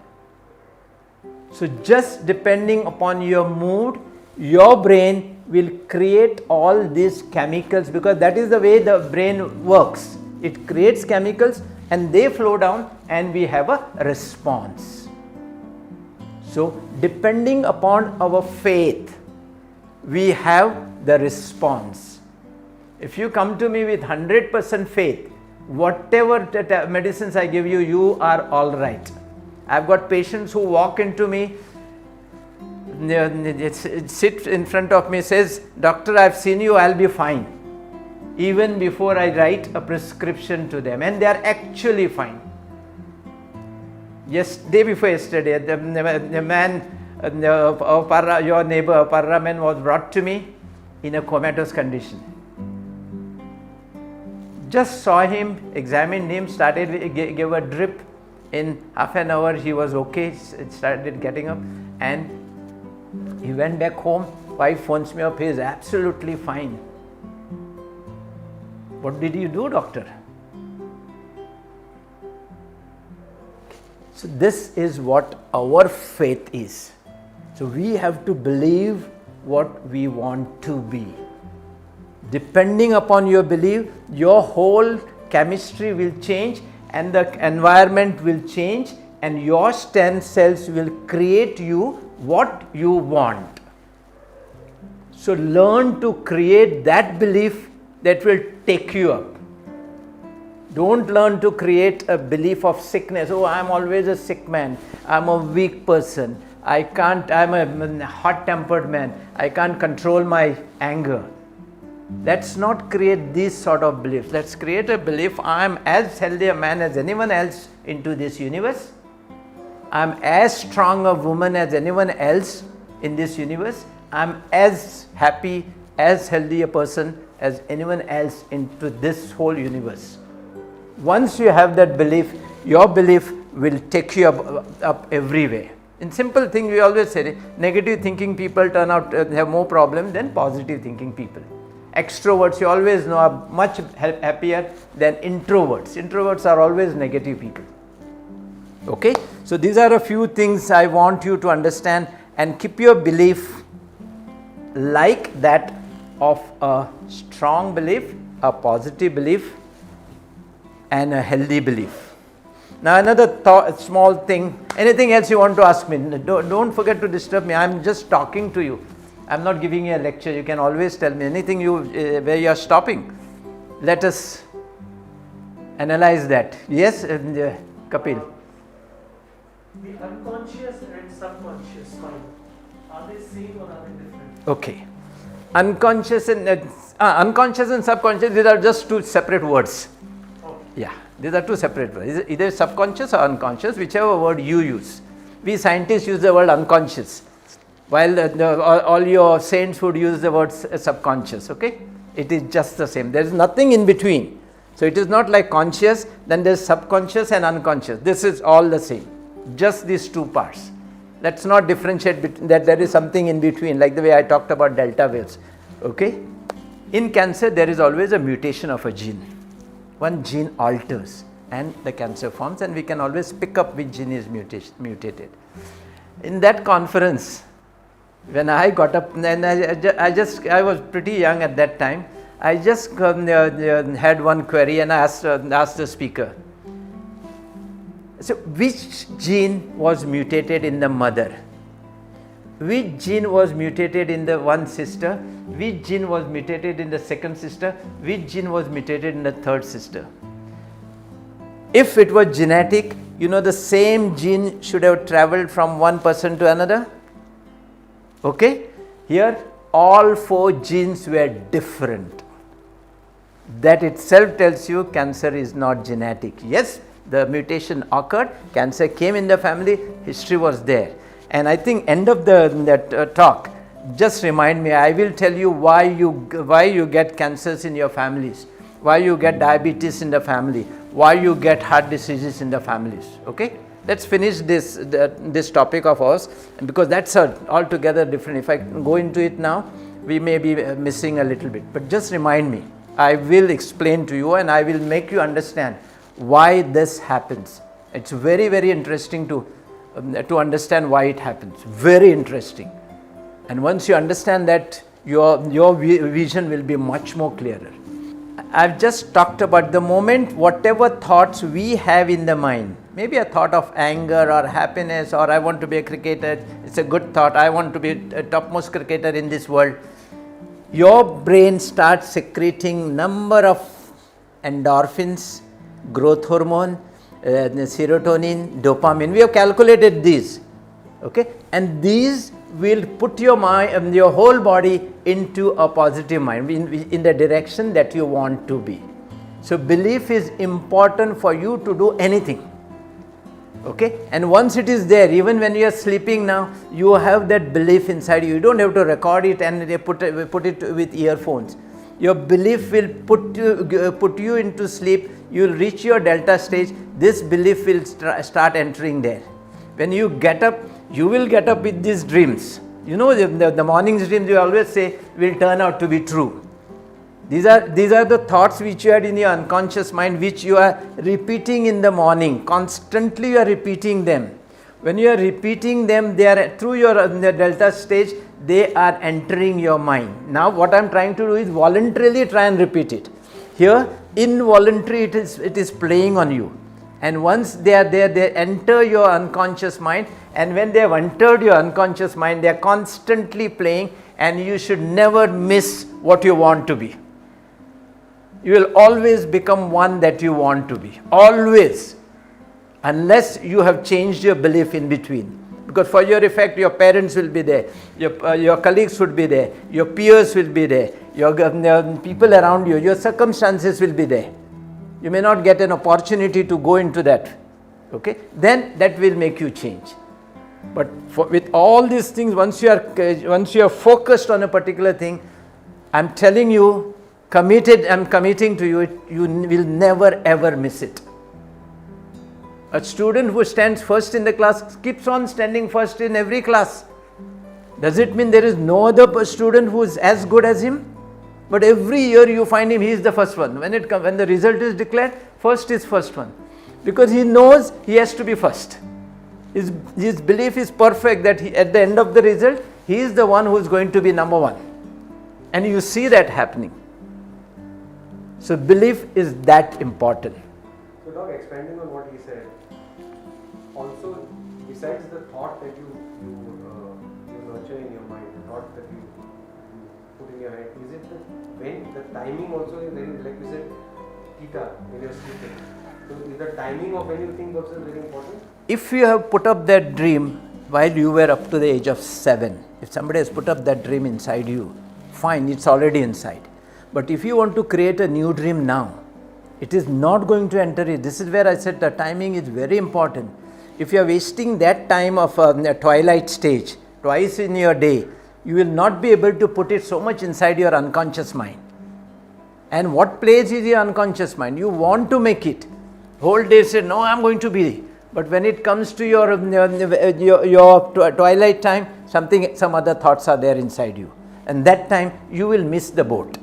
Speaker 1: So just depending upon your mood, your brain will create all these chemicals, because that is the way the brain works. It creates chemicals and they flow down and we have a response. So depending upon our faith, we have the response. If you come to me with 100% faith, whatever medicines I give you, you are all right. I've got patients who walk into me, sit in front of me, says, "Doctor, I've seen you, I'll be fine." Even before I write a prescription to them, and they are actually fine. Day before yesterday, the man, your neighbor, Parra man, was brought to me in a comatose condition. Just saw him, examined him, gave a drip. In half an hour he was okay, started getting up, and he went back home. Wife phones me up, he is absolutely fine. What did you do, doctor? So this is what our faith is. So we have to believe what we want to be. Depending upon your belief, your whole chemistry will change and the environment will change, and your stem cells will create you what you want. So learn to create that belief that will take you up. Don't learn to create a belief of sickness. Oh, I am always a sick man. I am a weak person. I am a hot-tempered man. I can't control my anger. Let's not create these sort of beliefs. Let's create a belief, I am as healthy a man as anyone else into this universe. I am as strong a woman as anyone else in this universe. I am as happy, as healthy a person as anyone else into this whole universe. Once you have that belief, your belief will take you up everywhere. In simple thing, we always say, negative thinking people turn out to have more problems than positive thinking people. Extroverts, you always know, are much happier than introverts. Introverts are always negative people. Okay, so these are a few things I want you to understand, and keep your belief like that of a strong belief, a positive belief, and a healthy belief. Now another small thing, anything else you want to ask me, don't forget to disturb me. I am just talking to you. I am not giving you a lecture. You can always tell me anything where you are stopping. Let us analyze that. Yes, Kapil.
Speaker 2: The unconscious and subconscious mind, are they same or are they different?
Speaker 1: Okay. Unconscious and subconscious, these are just two separate words.
Speaker 2: Oh.
Speaker 1: Yeah, these are two separate words. Either subconscious or unconscious, whichever word you use. We scientists use the word unconscious. while all your saints would use the word subconscious. Okay, it is just the same. There is nothing in between. So it is not like conscious, then there is subconscious and unconscious. This is all the same, just these two parts. Let's not differentiate between that. There is something in between, like the way I talked about delta waves. Okay, in cancer there is always a mutation of a gene. One gene alters and the cancer forms, and we can always pick up which gene is mutated. In that conference, when I got up, and I was pretty young at that time, I just had one query, and I asked the speaker, so which gene was mutated in the mother? Which gene was mutated in the one sister? Which gene was mutated in the second sister? Which gene was mutated in the third sister? If it was genetic, the same gene should have traveled from one person to another. Okay? Here, all 4 genes were different. That itself tells you cancer is not genetic. Yes, the mutation occurred, cancer came in the family, history was there. And I think end of that talk, just remind me, I will tell you why you get cancers in your families, why you get diabetes in the family, why you get heart diseases in the families. Okay, let's finish this topic of ours, because that's altogether different. If I go into it now, we may be missing a little bit, but just remind me. I will explain to you, and I will make you understand why this happens. It's very, very interesting to understand why it happens. Very interesting. And once you understand that, your vision will be much more clearer. I've just talked about the moment whatever thoughts we have in the mind, maybe a thought of anger or happiness, or I want to be a cricketer, it's a good thought, I want to be a topmost cricketer in this world. Your brain starts secreting number of endorphins, growth hormone, serotonin, dopamine. We have calculated these. Okay, and these will put your mind, your whole body into a positive mind, in the direction that you want to be. So belief is important for you to do anything. Okay, and once it is there, even when you are sleeping now, you have that belief inside you. You don't have to record it and put it with earphones. Your belief will put you into sleep. You will reach your delta stage. This belief will start entering there. When you get up, you will get up with these dreams. The morning's dreams, you always say, will turn out to be true. These are the thoughts which you had in your unconscious mind, which you are repeating in the morning. Constantly you are repeating them. When you are repeating them, they are through your delta stage, they are entering your mind. Now what I am trying to do is voluntarily try and repeat it. Here, involuntary, it is playing on you. And once they are there, they enter your unconscious mind. And when they have entered your unconscious mind, they are constantly playing, and you should never miss what you want to be. You will always become one that you want to be. Always. Unless you have changed your belief in between. Because for your effect, your parents will be there, your colleagues would be there, your peers will be there, your people around you, your circumstances will be there. You may not get an opportunity to go into that. Okay? Then that will make you change. But with all these things, once you are focused on a particular thing, I'm telling you, I'm committing to you, you will never ever miss it. A student who stands first in the class keeps on standing first in every class. Does it mean there is no other student who is as good as him? But every year you find him, he is the first one. When the result is declared, first is first one. Because he knows he has to be first. His belief is perfect that at the end of the result, he is the one who is going to be number one. And you see that happening. So belief is that important.
Speaker 3: So Doc, expanding on what he said, also besides the thought that you nurture in your mind, the thought that you put in your head, is it when the timing also is very, like you said, theta, when you're sleeping. So is the timing of when you think also very important?
Speaker 1: If you have put up that dream while you were up to the age of 7, if somebody has put up that dream inside you, fine, it's already inside. But if you want to create a new dream now, it is not going to enter it. This is where I said the timing is very important. If you are wasting that time of the twilight stage twice in your day, you will not be able to put it so much inside your unconscious mind. And what place is your unconscious mind? You want to make it. Whole day say, no, I am going to be. But when it comes to your twilight time, some other thoughts are there inside you. And that time you will miss the boat.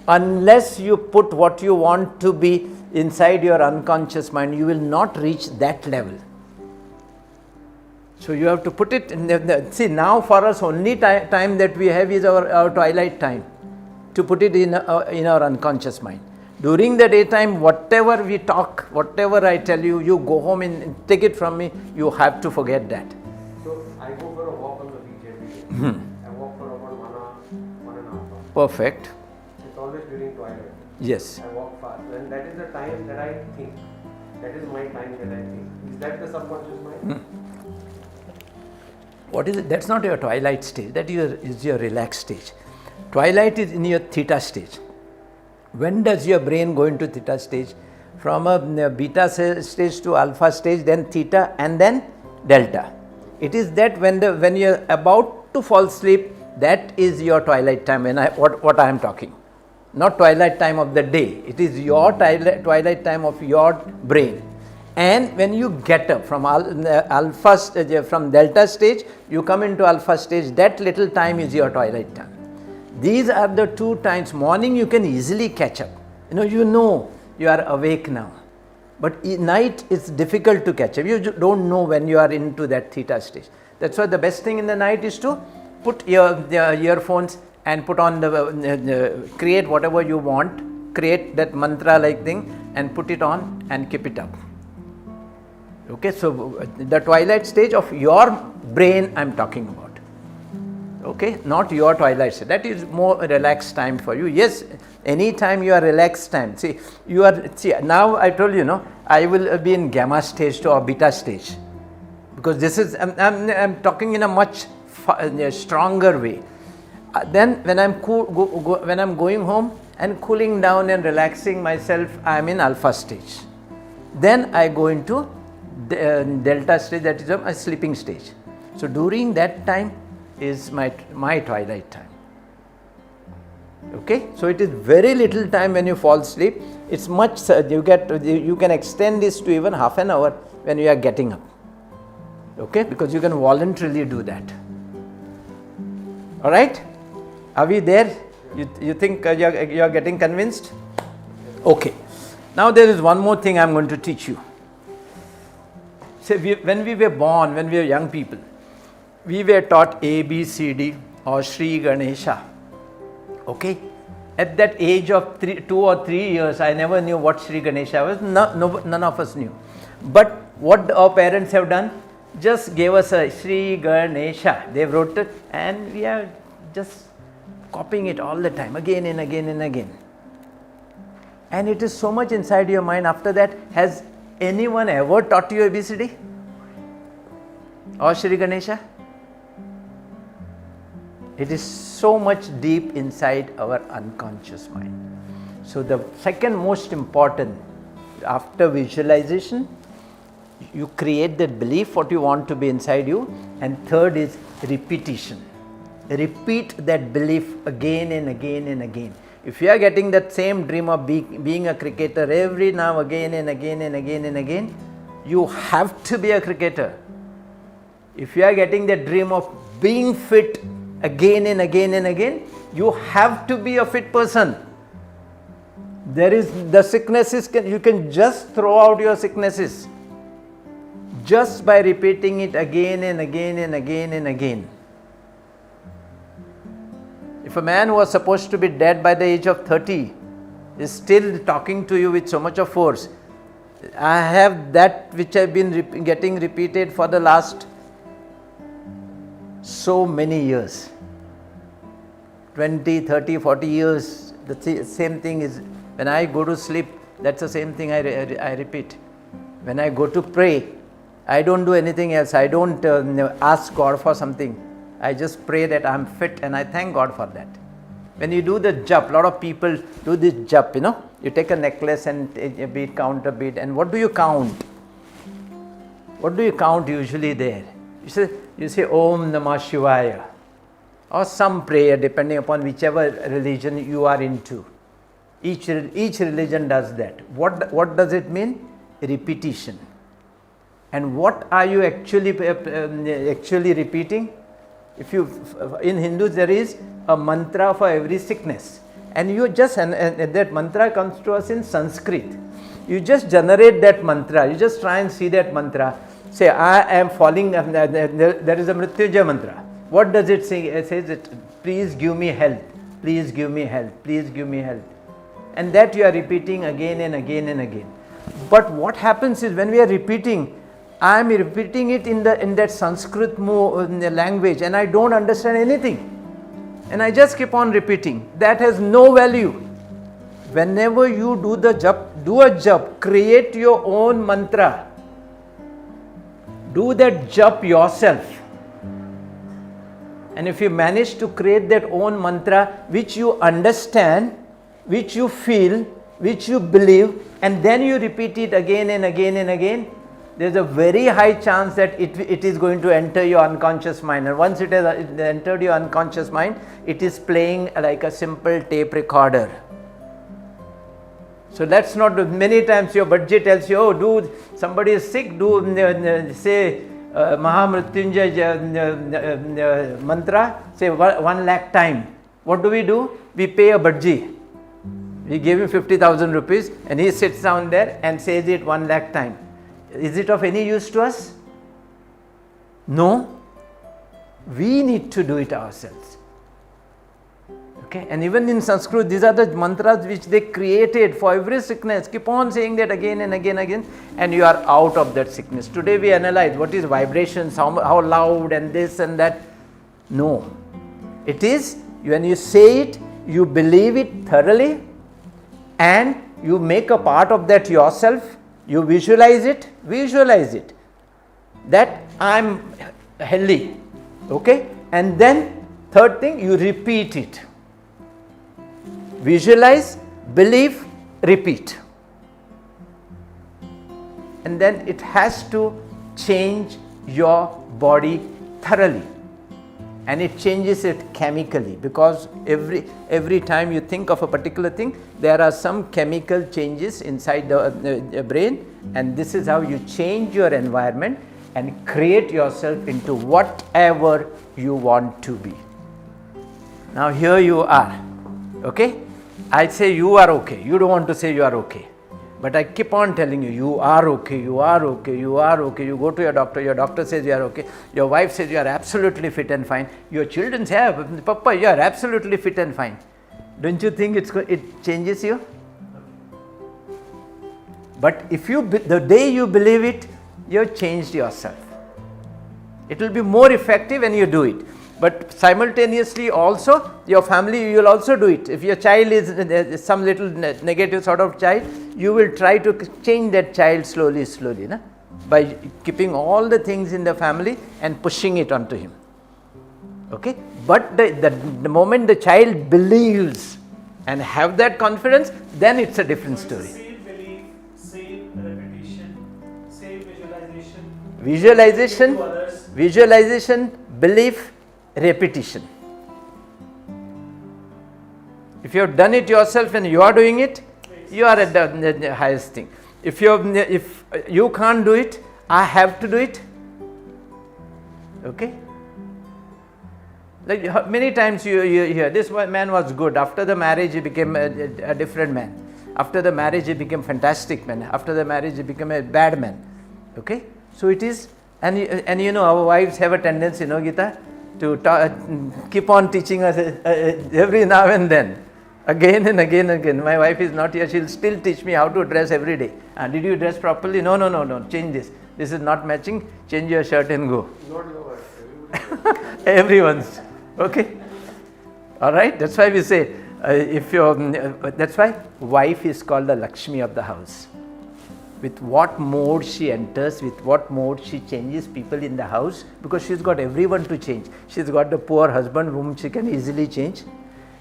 Speaker 1: Unless you put what you want to be inside your unconscious mind, you will not reach that level. So you have to put it in see, now for us only time that we have is our twilight time, to put it in our unconscious mind. During the daytime, whatever we talk, whatever I tell you, you go home and take it from me, you have to forget that.
Speaker 3: So I go for a walk on the beach every day. I walk for about 1 hour, 1.5 hours.
Speaker 1: Perfect.
Speaker 3: It's always during twilight.
Speaker 1: Yes.
Speaker 3: I walk fast, and that is the time that I think. That is my time that I think. Is that the subconscious mind?
Speaker 1: What is it? That's not your twilight stage. That is your relaxed stage. Twilight is in your theta stage. When does your brain go into theta stage? From a beta stage to alpha stage, then theta, and then delta. It is that when you are about to fall asleep, that is your twilight time. What I am talking, not twilight time of the day. It is your twilight time of your brain. And when you get up from alpha stage, from delta stage, you come into alpha stage. That little time is your twilight time. These are the two times. Morning you can easily catch up. You know you are awake now. But night it's difficult to catch up. You don't know when you are into that theta stage. That's why the best thing in the night is to put your earphones and put on create whatever you want. Create that mantra like thing and put it on and keep it up. Okay, so the twilight stage of your brain I am talking about. Okay, not your twilight stage. That is more relaxed time for you. Yes, anytime you are relaxed time. See, now I told you, I will be in gamma stage to or beta stage, because this is I'm talking in a much stronger way. Then when I'm when I'm going home and cooling down and relaxing myself, I am in alpha stage. Then I go into delta stage, that is a sleeping stage. So during that time is my twilight time. Okay, so it is very little time when you fall asleep. It's much you can extend this to even half an hour when you are getting up. Okay, because you can voluntarily do that. All right, are we there? You think you are getting convinced? Okay. Now there is one more thing I am going to teach you. So when we were born, when we were young people, we were taught A, B, C, D or Sri Ganesha. Okay? At that age of 2 or 3 years, I never knew what Sri Ganesha was. None of us knew. But what our parents have done, just gave us a Sri Ganesha. They wrote it and we are just copying it all the time, again and again and again. And it is so much inside your mind. After that, has anyone ever taught you ABCD or Sri Ganesha? It is so much deep inside our unconscious mind. So the second most important, after visualization, you create that belief what you want to be inside you, and third is repetition. Repeat that belief again and again and again. If you are getting that same dream of being a cricketer every now again and again and again and again, you have to be a cricketer. If you are getting that dream of being fit again and again and again, you have to be a fit person. The sicknesses, you can just throw out your sicknesses just by repeating it again and again and again and again. If a man who was supposed to be dead by the age of 30 is still talking to you with so much of force, I have that which I've been getting repeated for the last so many years. 20, 30, 40 years, the same thing is, when I go to sleep, that's the same thing I repeat. When I go to pray, I don't do anything else. I don't ask God for something. I just pray that I'm fit and I thank God for that. When you do the jap, a lot of people do this jap, you take a necklace and a bead, count a bead, and what do you count? What do you count usually there? You say, you say Om Namah Shivaya, or some prayer depending upon whichever religion you are into. Each religion does that. What does it mean? Repetition. And what are you actually repeating? In Hindus there is a mantra for every sickness, and you just and that mantra comes to us in Sanskrit. You just generate that mantra. You just try and see that mantra. Say, I am falling. There is a Mrityunjay mantra. What does it say? It says, please give me health. Please give me health. Please give me health. And that you are repeating again and again and again. But what happens is when we are repeating, I am repeating it in that Sanskrit language, and I don't understand anything. And I just keep on repeating. That has no value. Whenever you do a jap, create your own mantra. Do that jap yourself. And if you manage to create that own mantra which you understand, which you feel, which you believe, and then you repeat it again and again and again, there's a very high chance that it is going to enter your unconscious mind. And once it has entered your unconscious mind, it is playing like a simple tape recorder. So let's not do. Many times your budget tells you, oh, do somebody is sick, do say Mahamrityunjay mantra, say 1 lakh time. What do? We pay a budgie. We give him 50,000 rupees and he sits down there and says it 1 lakh time. Is it of any use to us? No. We need to do it ourselves. Okay? And even in Sanskrit, these are the mantras which they created for every sickness. Keep on saying that again and again, and you are out of that sickness. Today we analyze what is vibrations, how loud and this and that. No. It is when you say it, you believe it thoroughly, and you make a part of that yourself. You visualize it, that I am healthy, okay? And then third thing, you repeat it. Visualize, believe, repeat. And then it has to change your body thoroughly. And it changes it chemically, because every time you think of a particular thing, there are some chemical changes inside the brain, and this is how you change your environment and create yourself into whatever you want to be. Now here you are, okay? I say you are okay. You don't want to say you are okay. But I keep on telling you, you are okay, you are okay, you are okay. You go to your doctor says you are okay. Your wife says you are absolutely fit and fine. Your children say, Papa, you are absolutely fit and fine. Don't you think it changes you? But if the day you believe it, you have changed yourself. It will be more effective when you do it. But simultaneously also, your family, you will also do it. If your child is some little negative sort of child, you will try to change that child slowly, na? By keeping all the things in the family and pushing it onto him. Okay? But the moment the child believes and have that confidence, then it's a different story.
Speaker 2: Same belief, same repetition, same
Speaker 1: Visualization, belief, repetition. If you have done it yourself and you are doing it, you are at the highest thing. If you can't do it, I have to do it. Okay? Like many times you hear, this man was good. After the marriage, he became a different man. After the marriage, he became a fantastic man. After the marriage, he became a bad man. Okay? So it is, and you know, our wives have a tendency, Gita, to keep on teaching us every now and then. Again and again and again. My wife is not here, she'll still teach me how to dress every day. Did you dress properly? No, change this. This is not matching, change your shirt and go.
Speaker 3: Not your wife,
Speaker 1: everyone's. Okay? Alright, that's why we say, that's why wife is called the Lakshmi of the house. With what mode she enters, with what mode she changes people in the house, because she's got everyone to change. She's got the poor husband whom she can easily change,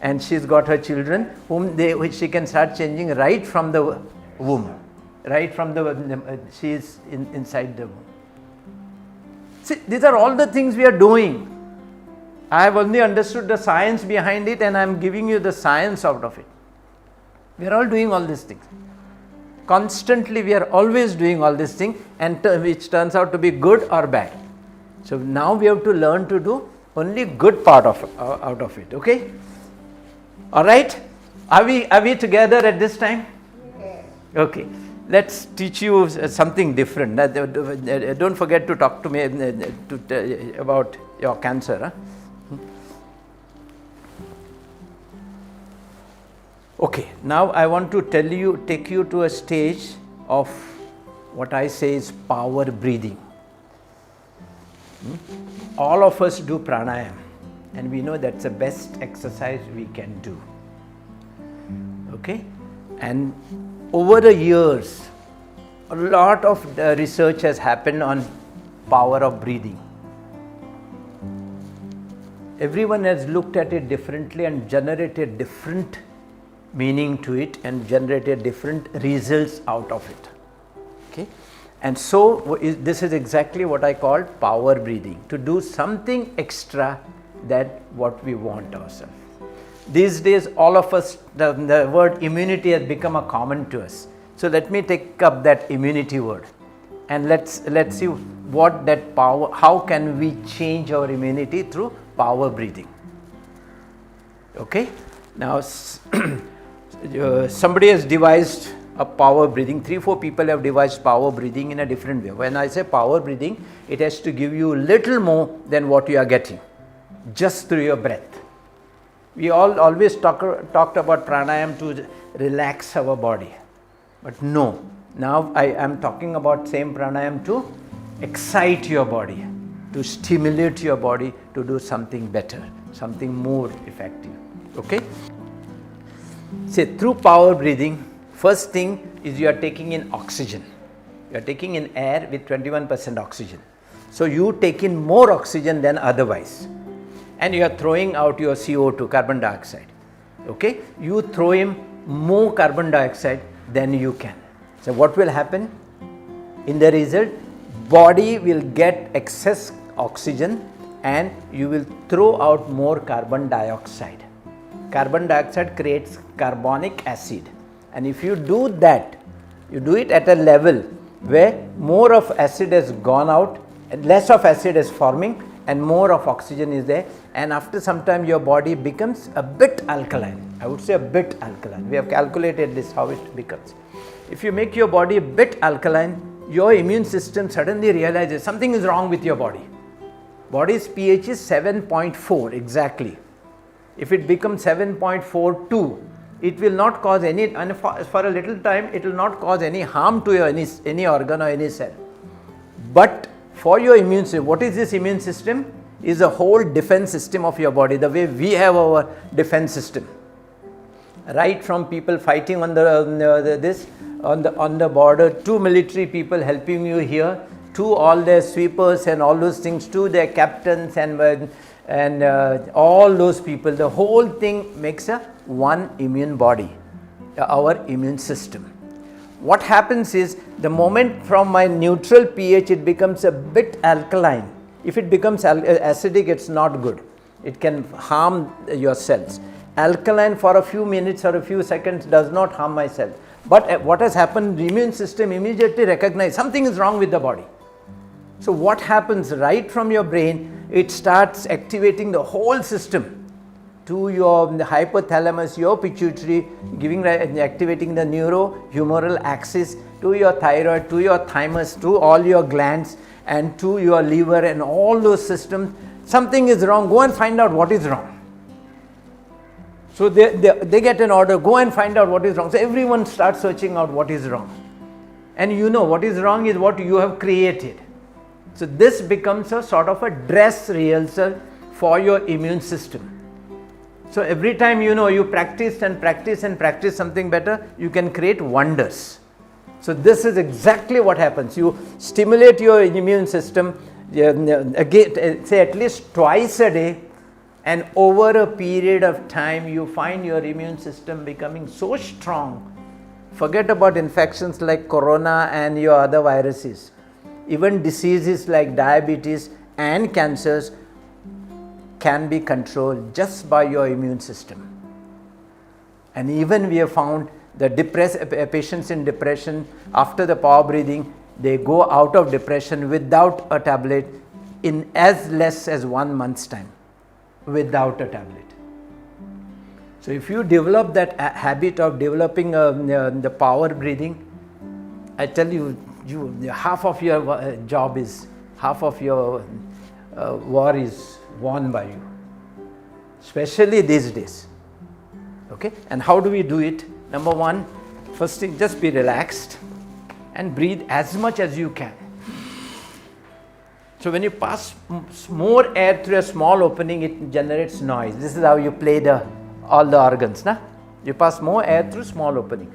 Speaker 1: and she's got her children whom she can start changing right from the womb. Right from the she is inside the womb. See, these are all the things we are doing. I have only understood the science behind it and I am giving you the science out of it. We are all doing all these things. Constantly we are always doing all these things, and which turns out to be good or bad. So now we have to learn to do only good part of out of it. Okay? All right? Are we together at this time?
Speaker 4: Yes.
Speaker 1: Okay. Let's teach you something different. Don't forget to talk to me about your cancer. Huh? Okay, now I want to take you to a stage of what I say is power breathing. All of us do pranayama, and we know that's the best exercise we can do. Okay, and over the years, a lot of research has happened on power of breathing. Everyone has looked at it differently and generated different meaning to it and generated different results out of it. Okay, and so this is exactly what I call power breathing, to do something extra than what we want ourselves. These days, all of us, the word immunity has become a common to us. So let me take up that immunity word, and let's see what that power, how can we change our immunity through power breathing. Okay, now somebody has devised a power breathing. 3-4 people have devised power breathing in a different way. When I say power breathing, it has to give you little more than what you are getting just through your breath. We all always talked about pranayama to relax our body, but no, now I am talking about same pranayama to excite your body, to stimulate your body to do something better, something more effective. Okay? Say, through power breathing, first thing is you are taking in oxygen. You are taking in air with 21% oxygen. So you take in more oxygen than otherwise. And you are throwing out your CO2, carbon dioxide. Okay? You throw in more carbon dioxide than you can. So what will happen? In the result, body will get excess oxygen and you will throw out more carbon dioxide. Carbon dioxide creates carbonic acid, and if you do that, you do it at a level where more of acid has gone out and less of acid is forming and more of oxygen is there, and after some time your body becomes a bit alkaline. I would say a bit alkaline. We have calculated this how it becomes. If you make your body a bit alkaline, your immune system suddenly realizes something is wrong with your body. Body's pH is 7.4 exactly. If it becomes 7.42, it will not cause any, and for a little time, it will not cause any harm to your any organ or any cell. But for your immune system, what is this immune system? Is a whole defense system of your body, the way we have our defense system. Right from people fighting on the border, to military people helping you here, to all their sweepers and all those things, to their captains and all those people, the whole thing makes a one immune body, our immune system. What happens is, the moment from my neutral pH it becomes a bit alkaline. If it becomes acidic, it's not good. It can harm your cells. Alkaline for a few minutes or a few seconds does not harm my cells. But what has happened, the immune system immediately recognizes something is wrong with the body. So what happens right from your brain, it starts activating the whole system to your hypothalamus, your pituitary, activating the neurohumoral axis, to your thyroid, to your thymus, to all your glands, and to your liver and all those systems. Something is wrong, go and find out what is wrong. So they get an order, go and find out what is wrong. So everyone starts searching out what is wrong. And you know what is wrong is what you have created. So this becomes a sort of a dress rehearsal for your immune system. So every time you practice and practice and practice something better, you can create wonders. So this is exactly what happens. You stimulate your immune system, again, say at least twice a day, and over a period of time you find your immune system becoming so strong. Forget about infections like corona and your other viruses. Even diseases like diabetes and cancers can be controlled just by your immune system. And even we have found the patients in depression, after the power breathing, they go out of depression without a tablet in as less as 1 month's time, without a tablet. So if you develop that habit of developing the power breathing, I tell you, half of your job is, half of your war is won by you, especially these days. Okay, and how do we do it? Number one, first thing, just be relaxed and breathe as much as you can. So when you pass more air through a small opening, it generates noise. This is how you play all the organs, na? You pass more air through small opening.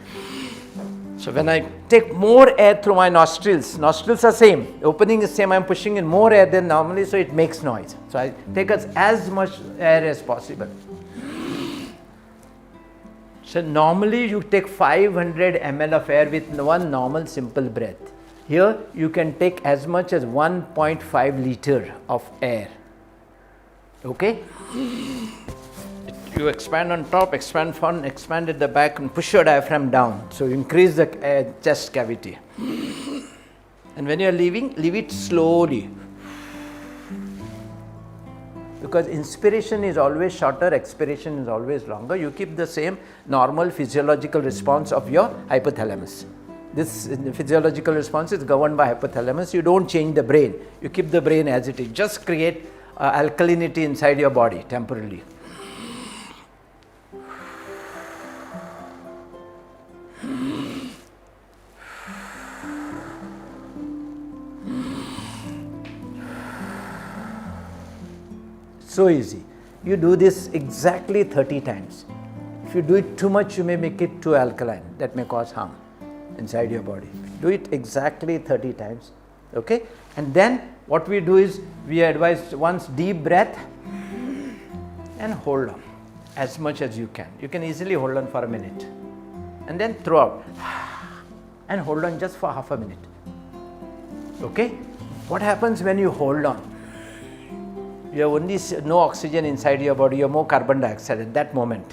Speaker 1: So when I take more air through my nostrils are same, the opening is same, I am pushing in more air than normally, so it makes noise. So I take as much air as possible. So normally you take 500 ml of air with one normal simple breath. Here you can take as much as 1.5 liter of air. Okay? You expand on top, expand front, expand at the back, and push your diaphragm down. So you increase the chest cavity. And when you are leaving, leave it slowly. Because inspiration is always shorter, expiration is always longer. You keep the same normal physiological response of your hypothalamus. This physiological response is governed by hypothalamus. You don't change the brain. You keep the brain as it is. Just create alkalinity inside your body temporarily. So easy. You do this exactly 30 times. If you do it too much, you may make it too alkaline. That may cause harm inside your body. Do it exactly 30 times. Okay? And then what we do is, we advise once deep breath and hold on as much as you can. You can easily hold on for a minute. And then throw out and hold on just for half a minute. Okay? What happens when you hold on? You have only no oxygen inside your body, you have more carbon dioxide at that moment.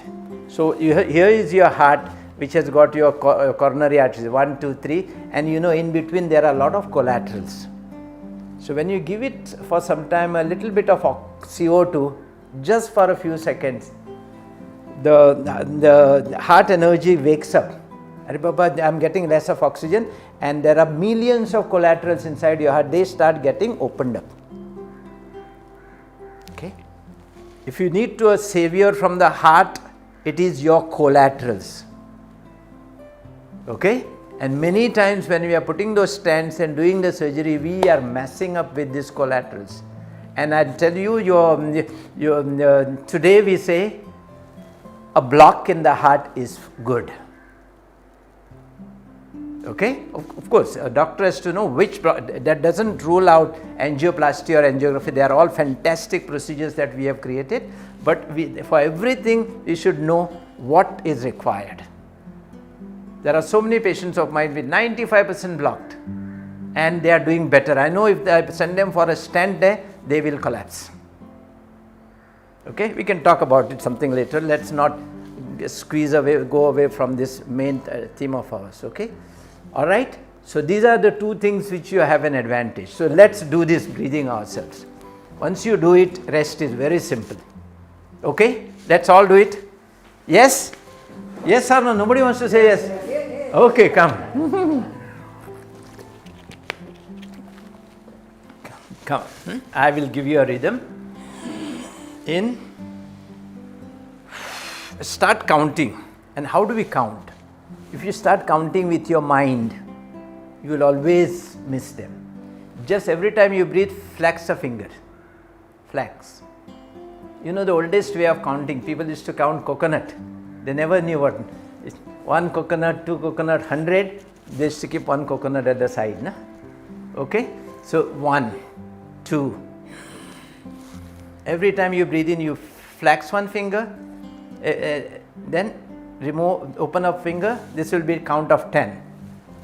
Speaker 1: So here is your heart, which has got your coronary arteries, 1, 2, 3, and in between there are a lot of collaterals. So when you give it for some time a little bit of CO2, just for a few seconds, the heart energy wakes up. Baba, I am getting less of oxygen, and there are millions of collaterals inside your heart, they start getting opened up. Okay? If you need a savior from the heart, it is your collaterals. Okay? And many times when we are putting those stents and doing the surgery, we are messing up with these collaterals. And I tell you, today we say a block in the heart is good. Okay? Of course, a doctor has to know which block. That doesn't rule out angioplasty or angiography. They are all fantastic procedures that we have created. But for everything, we should know what is required. There are so many patients of mine with 95% blocked, and they are doing better. I know if I send them for a stent there, they will collapse. Okay? We can talk about it something later. Let's not go away from this main theme of ours. Okay? All right? So these are the two things which you have an advantage. So let's do this breathing ourselves. Once you do it, rest is very simple. Okay? Let's all do it. Yes? Yes or no? Nobody wants to say yes? Okay, come. Come. I will give you a rhythm. Start counting. And how do we count? If you start counting with your mind, you will always miss them. Just every time you breathe, flex a finger. Flex. The oldest way of counting, people used to count coconut. They never knew what. One coconut, two coconut, 100. They used to keep one coconut at the side. Na? Okay? So 1, 2. Every time you breathe in, you flex one finger. Then open up finger. This will be a count of 10.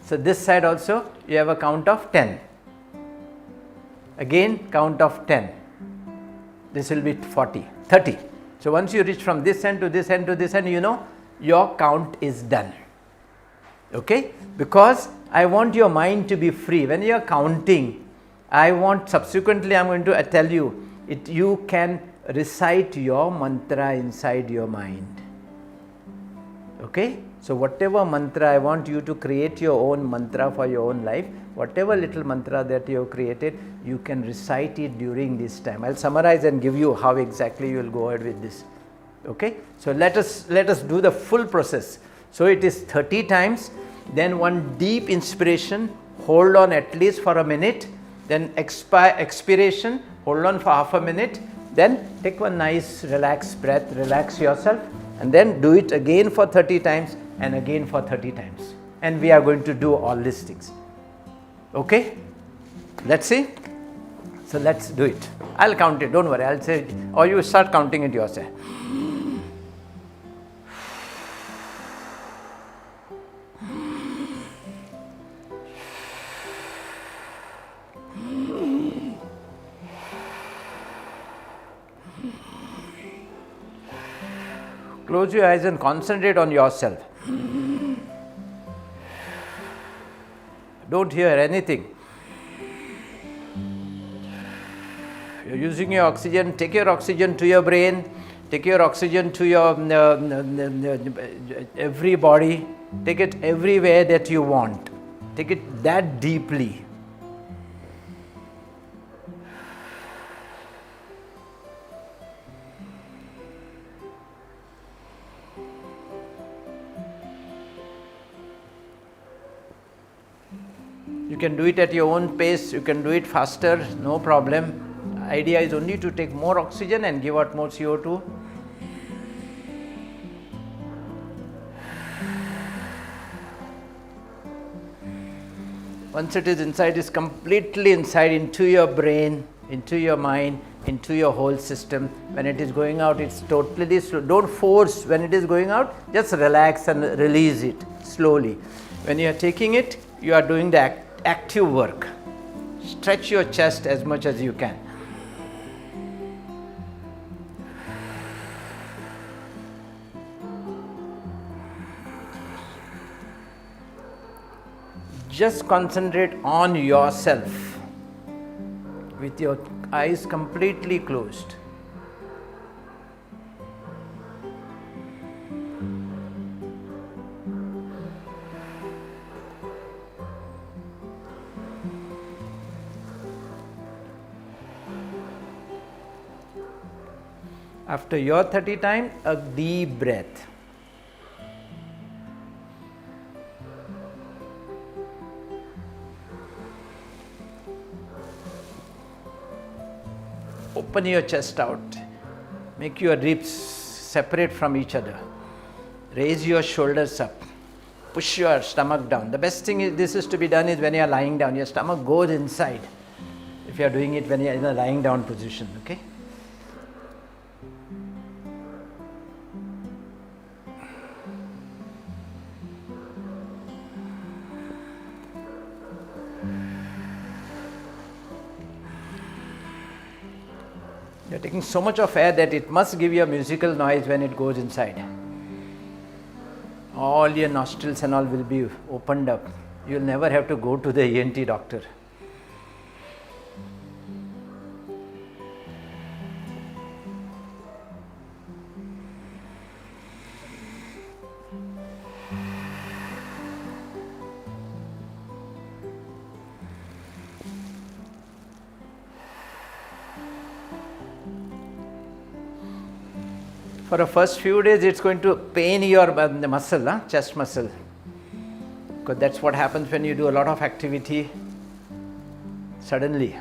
Speaker 1: So this side also, you have a count of 10. again count of 10. This will be 40, 30. So once you reach from this end to this end to this end, your count is done. Okay? Because I want your mind to be free. When you are counting, subsequently I am going to tell you, you can recite your mantra inside your mind. Okay? So whatever mantra, I want you to create your own mantra for your own life. Whatever little mantra that you have created, you can recite it during this time. I'll summarize and give you how exactly you will go ahead with this. Okay? So let us do the full process. So it is 30 times, then one deep inspiration, hold on at least for a minute, then expiration, hold on for half a minute, then take one nice relaxed breath, relax yourself, and then do it again for 30 times and again for 30 times. And we are going to do all these things. Okay? Let's see. So let's do it. I'll count it, don't worry, I'll say it, or you start counting it yourself. Close your eyes and concentrate on yourself. Don't hear anything. You're using your oxygen. Take your oxygen to your brain. Take your oxygen to your every body. Take it everywhere that you want. Take it that deeply. You can do it at your own pace, you can do it faster, no problem. Idea is only to take more oxygen and give out more CO2. Once it is inside, it's completely inside into your brain, into your mind, into your whole system. When it is going out, it's totally slow. Don't force when it is going out, just relax and release it slowly. When you are taking it, you are doing the active work. Stretch your chest as much as you can. Just concentrate on yourself with your eyes completely closed. After your 30 times, a deep breath. Open your chest out. Make your ribs separate from each other. Raise your shoulders up. Push your stomach down. The best thing is this is to be done is when you are lying down. Your stomach goes inside. If you are doing it when you are in a lying down position, okay? You are taking so much of air that it must give you a musical noise when it goes inside. All your nostrils and all will be opened up. You will never have to go to the ENT doctor. For the first few days, it's going to pain your muscle, chest muscle. Because that's what happens when you do a lot of activity suddenly.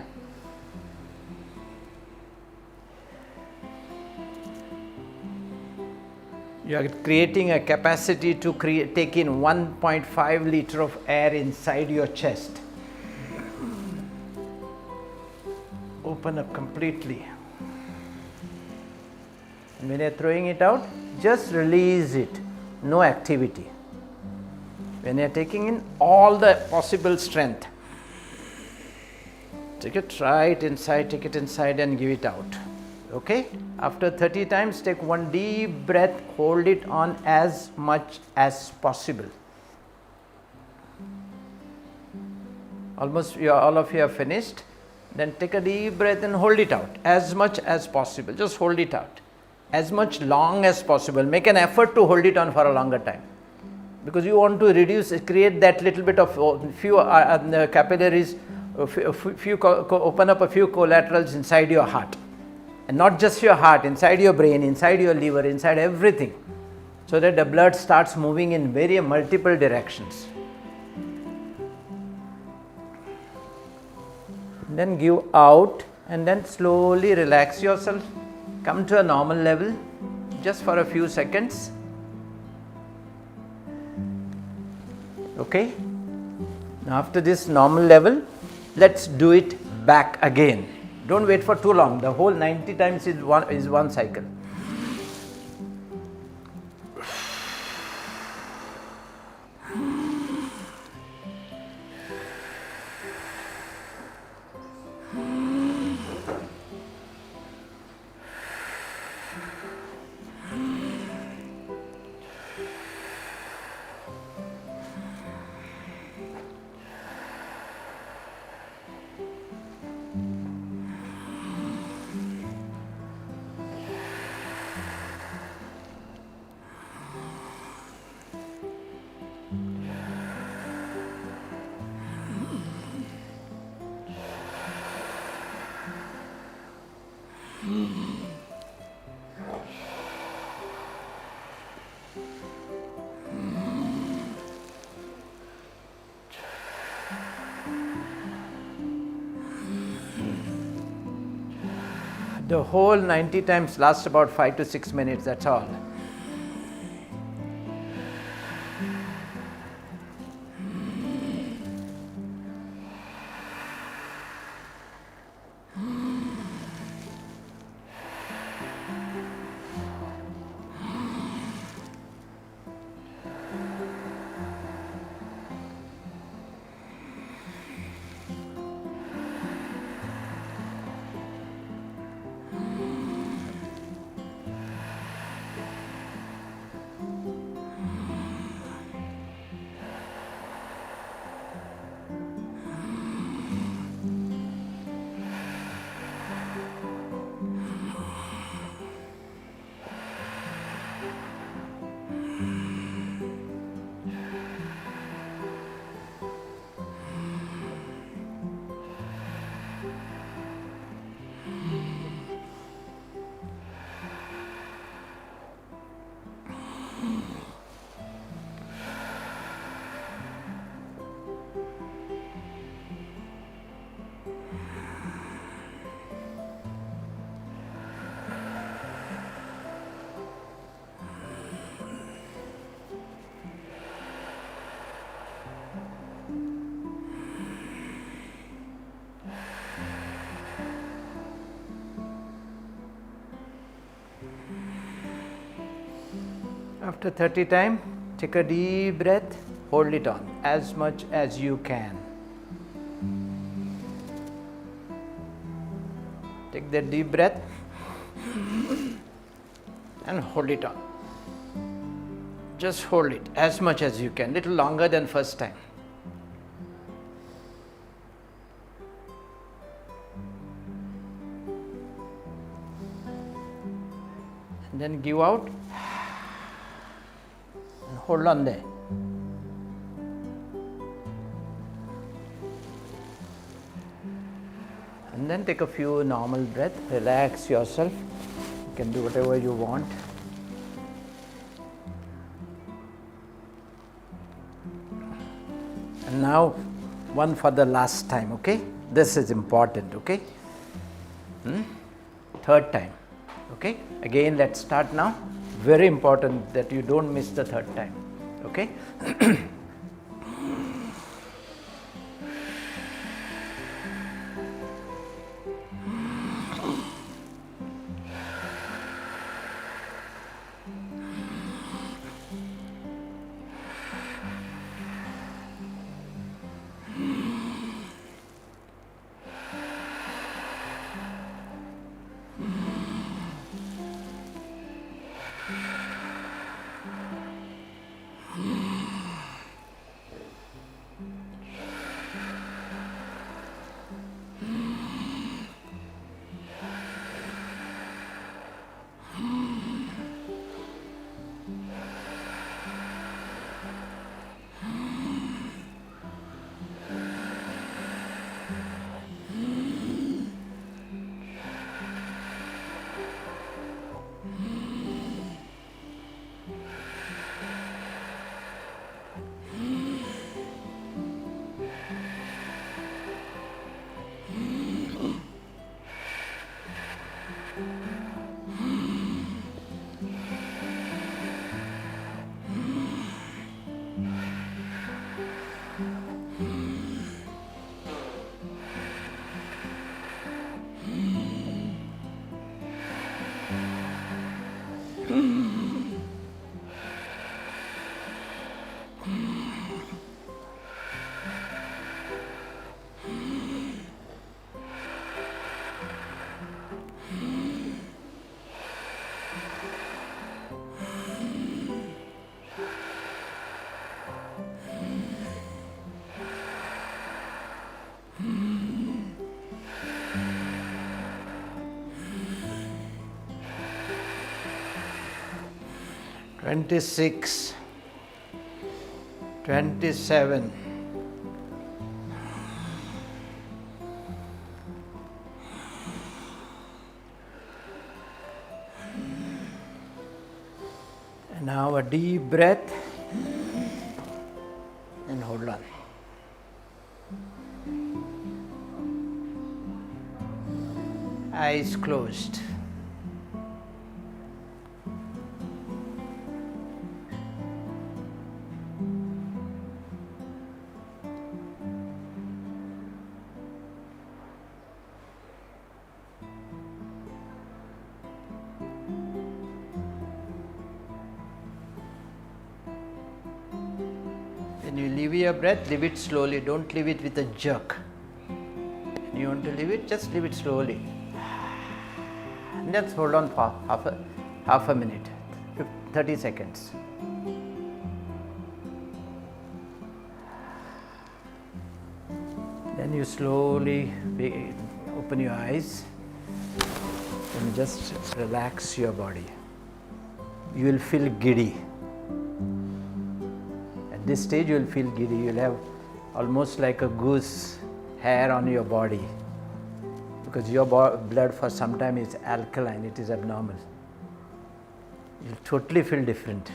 Speaker 1: You are creating a capacity to take in 1.5 liter of air inside your chest. Open up completely. And when you are throwing it out, just release it. No activity. When you are taking in all the possible strength, Take it right inside, take it inside and give it out. Okay? After 30 times, take one deep breath, hold it on as much as possible. Almost all of you are finished. Then take a deep breath and hold it out as much as possible. Just hold it out as much long as possible. Make an effort to hold it on for a longer time, because you want to reduce, create that little bit of few capillaries, open up a few collaterals inside your heart, and not just your heart, inside your brain, inside your liver, inside everything, so that the blood starts moving in very multiple directions. Then give out and then slowly relax yourself. Come to a normal level just for a few seconds. Okay? Now after this normal level, let's do it back again. Don't wait for too long. The whole 90 times is one cycle. The whole 90 times lasts about 5 to 6 minutes, that's all. After 30 times, take a deep breath, hold it on as much as you can. Take that deep breath and hold it on. Just hold it as much as you can, little longer than first time. And then give out. Hold on there. And then take a few normal breaths, relax yourself. You can do whatever you want. And now one for the last time, okay? This is important, okay? Third time, okay? Again, let's start now. Very important that you don't miss the third time, okay? 26, 27. And now a deep breath and hold on. Eyes closed. When you leave your breath, leave it slowly. Don't leave it with a jerk. When you want to leave it, just leave it slowly. And just hold on for half a minute, 30 seconds. Then you slowly open your eyes and just relax your body. You will feel giddy. At this stage you will feel giddy. You will have almost like a goose hair on your body, because your blood for some time is alkaline, it is abnormal. You will totally feel different.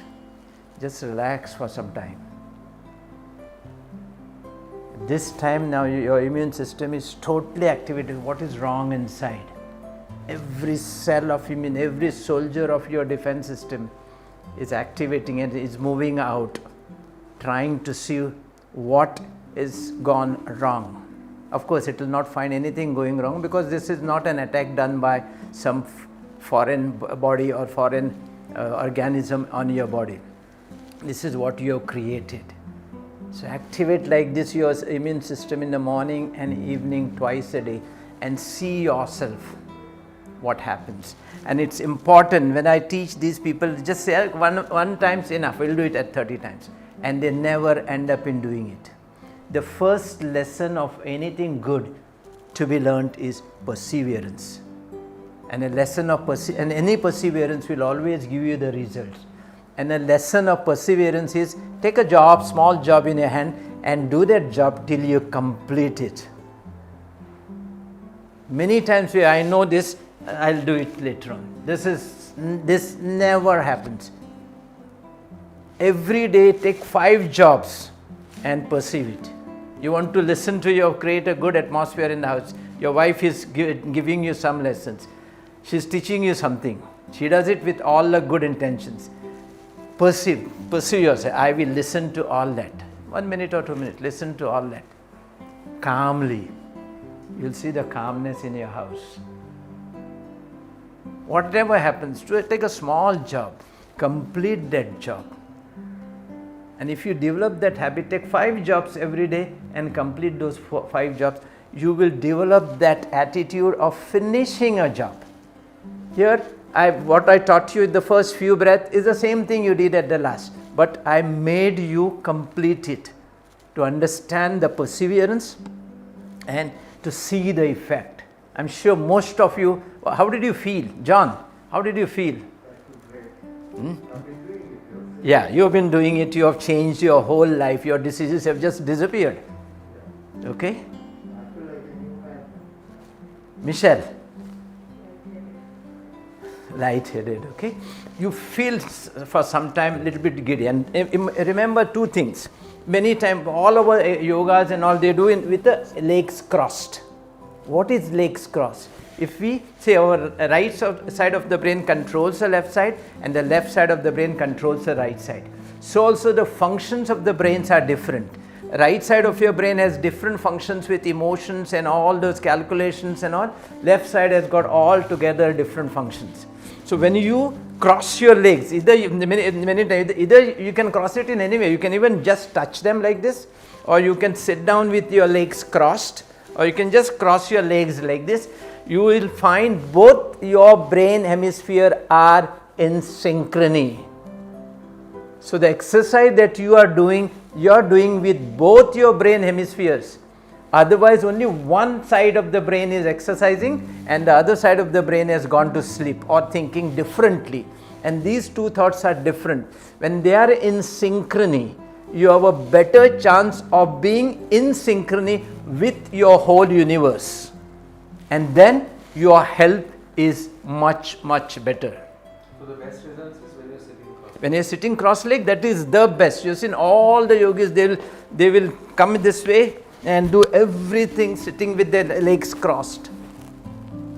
Speaker 1: Just relax for some time. This time now your immune system is totally activated. What is wrong inside? Every cell of immune, every soldier of your defense system is activating and is moving out, trying to see what is gone wrong. Of course, it will not find anything going wrong, because this is not an attack done by some foreign body or foreign organism on your body. This is what you have created. So activate like this your immune system in the morning and evening twice a day and see yourself what happens. And it's important when I teach these people, just say one time's enough, we'll do it at 30 times. And they never end up in doing it. The first lesson of anything good to be learnt is perseverance. And a lesson of and any perseverance will always give you the results. And a lesson of perseverance is take a job, small job in your hand, and do that job till you complete it. Many times I know this, I'll do it later on. This never happens. Every day take 5 jobs and perceive it. You want to listen to create a good atmosphere in the house. Your wife is giving you some lessons. She's teaching you something. She does it with all the good intentions. Perceive yourself. I will listen to all that. 1 minute or 2 minutes, listen to all that. Calmly. You'll see the calmness in your house. Whatever happens, take a small job. Complete that job. And if you develop that habit, take 5 jobs every day and complete those 5 jobs, you will develop that attitude of finishing a job. Here, what I taught you in the first few breaths is the same thing you did at the last, but I made you complete it to understand the perseverance and to see the effect. I'm sure most of you, how did you feel? John, how did you feel? Yeah, you have been doing it, you have changed your whole life, your diseases have just disappeared. Okay? Michelle? Light-headed, okay? You feel for some time a little bit giddy. And remember 2 things. Many times, all our yogas and all, they do it with the legs crossed. What is legs crossed? If we say our right side of the brain controls the left side and the left side of the brain controls the right side. So also the functions of the brains are different. Right side of your brain has different functions with emotions and all those calculations and all. Left side has got all together different functions. So when you cross your legs, either you can cross it in any way. You can even just touch them like this, or you can sit down with your legs crossed, or you can just cross your legs like this. You will find both your brain hemisphere are in synchrony. So the exercise that you are doing with both your brain hemispheres. Otherwise, only one side of the brain is exercising and the other side of the brain has gone to sleep or thinking differently. and these two thoughts are different. When they are in synchrony, you have a better chance of being in synchrony with your whole universe, and then your health is much better.
Speaker 3: So the best results is when you're sitting cross.
Speaker 1: When you're sitting cross-legged, that is the best. You've seen all the yogis, they will come this way and do everything sitting with their legs crossed.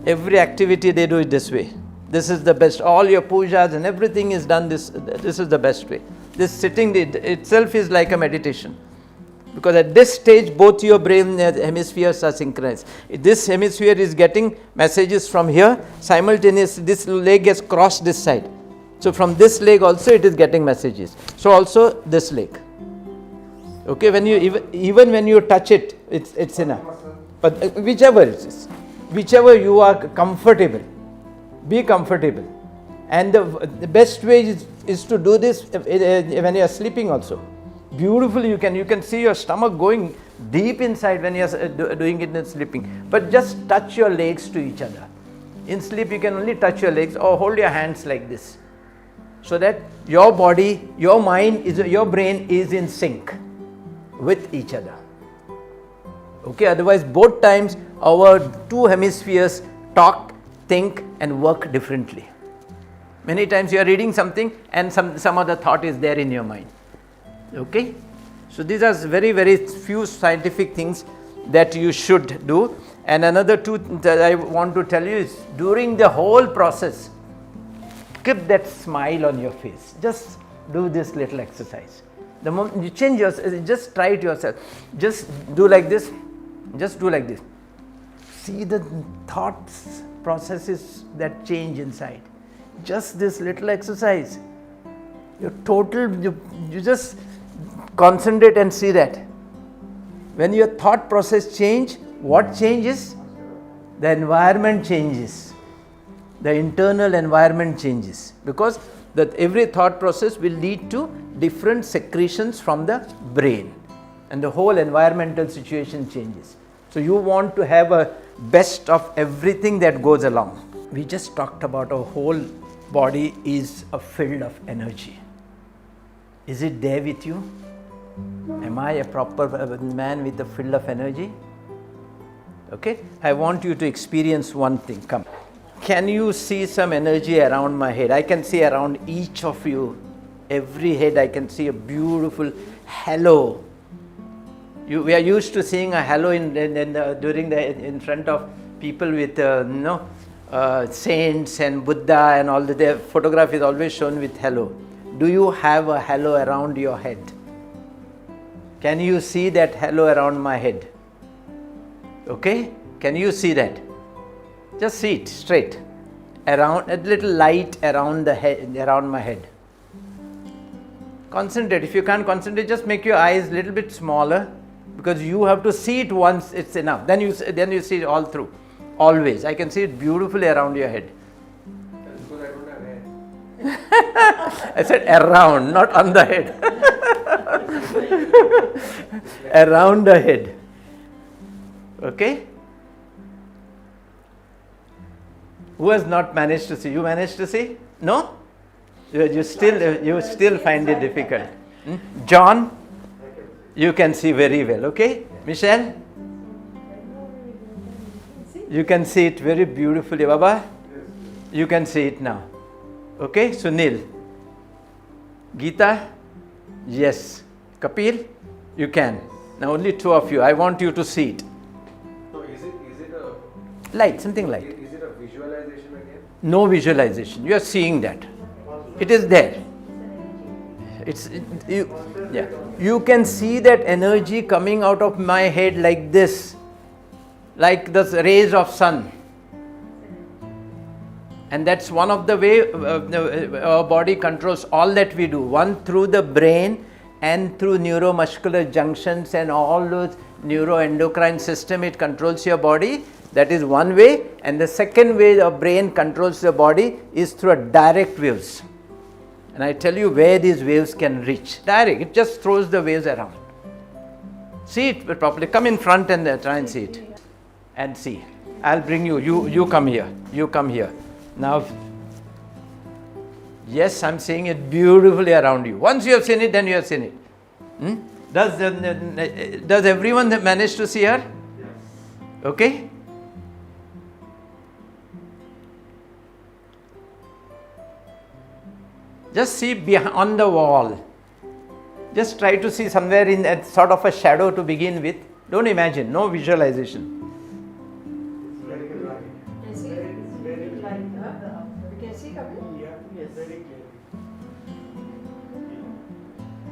Speaker 1: Every activity they do it this way. This is the best. All your pujas and everything is done this is the best way. This sitting itself is like a meditation. Because at this stage, both your brain hemispheres are synchronized. This hemisphere is getting messages from here. Simultaneously, this leg has crossed this side. So from this leg also it is getting messages. So also this leg. Okay, when you even when you touch it, it's enough. But whichever it is, whichever you are comfortable, be comfortable. And the best way is to do this when you are sleeping also. Beautifully, you can see your stomach going deep inside when you are doing it in sleeping. But just touch your legs to each other. In sleep, you can only touch your legs or hold your hands like this, so that your body, your mind, your brain is in sync with each other. Okay, otherwise both times our two hemispheres talk, think and work differently. Many times you are reading something and some other thought is there in your mind. Okay, so these are very few scientific things that you should do. And another two that I want to tell you is, during the whole process, keep that smile on your face. Just do this little exercise. The moment you change yourself, just try it yourself. Just do like this. Just do like this. See the thoughts, processes that change inside. Just this little exercise. You just concentrate and see that. When your thought process change, what changes? The environment changes. The internal environment changes, because that every thought process will lead to different secretions from the brain, and the whole environmental situation changes. So you want to have a best of everything that goes along. We just talked about our whole body is a field of energy. Is it there with you? Am I a proper man with a field of energy? Okay, I want you to experience one thing. Come. Can you see some energy around my head? I can see around each of you, every head I can see a beautiful halo. We are used to seeing a halo in front of people with saints and Buddha and all that. Their photograph is always shown with halo. Do you have a halo around your head? Can you see that halo around my head? Okay, can you see that? Just see it straight, around a little light around the head, around my head. Concentrate. If you can't concentrate, just make your eyes a little bit smaller, because you have to see it once. It's enough. Then you see it all through. Always, I can see it beautifully around your head.
Speaker 3: That's because I don't have hair.
Speaker 1: I said around, not on the head. Around the head. Okay. Who has not managed to see? You managed to see? No? You still find it difficult. John, you can see very well. Okay? Michelle? You can see it very beautifully. Baba? You can see it now. Okay? Sunil? Geeta? Yes. Kapil? You can. Now only two of you. I want you to see it.
Speaker 3: So is it a
Speaker 1: Light, something light.
Speaker 3: Is it a visualization again?
Speaker 1: No visualization. You are seeing that. It is there. You can see that energy coming out of my head like this, like the rays of sun. And that's one of the way our body controls all that we do. One, through the brain and through neuromuscular junctions and all those neuroendocrine system, it controls your body. That is one way. And the second way the brain controls the body is through a direct waves. And I tell you where these waves can reach. Direct, it just throws the waves around. See it properly. Come in front and try and see it. And see. I'll bring you. You come here. You come here. Now, Yes, I'm seeing it beautifully around you. Once you have seen it, then you have seen it. Does everyone manage to see her?
Speaker 2: Yes.
Speaker 1: Okay? Just see on the wall. Just try to see somewhere in that sort of a shadow to begin with. Don't imagine, no visualization.
Speaker 2: Very good.
Speaker 4: Can see?
Speaker 2: Very good.
Speaker 4: Like, we can see Kapil?
Speaker 2: Yeah, yes, very clearly.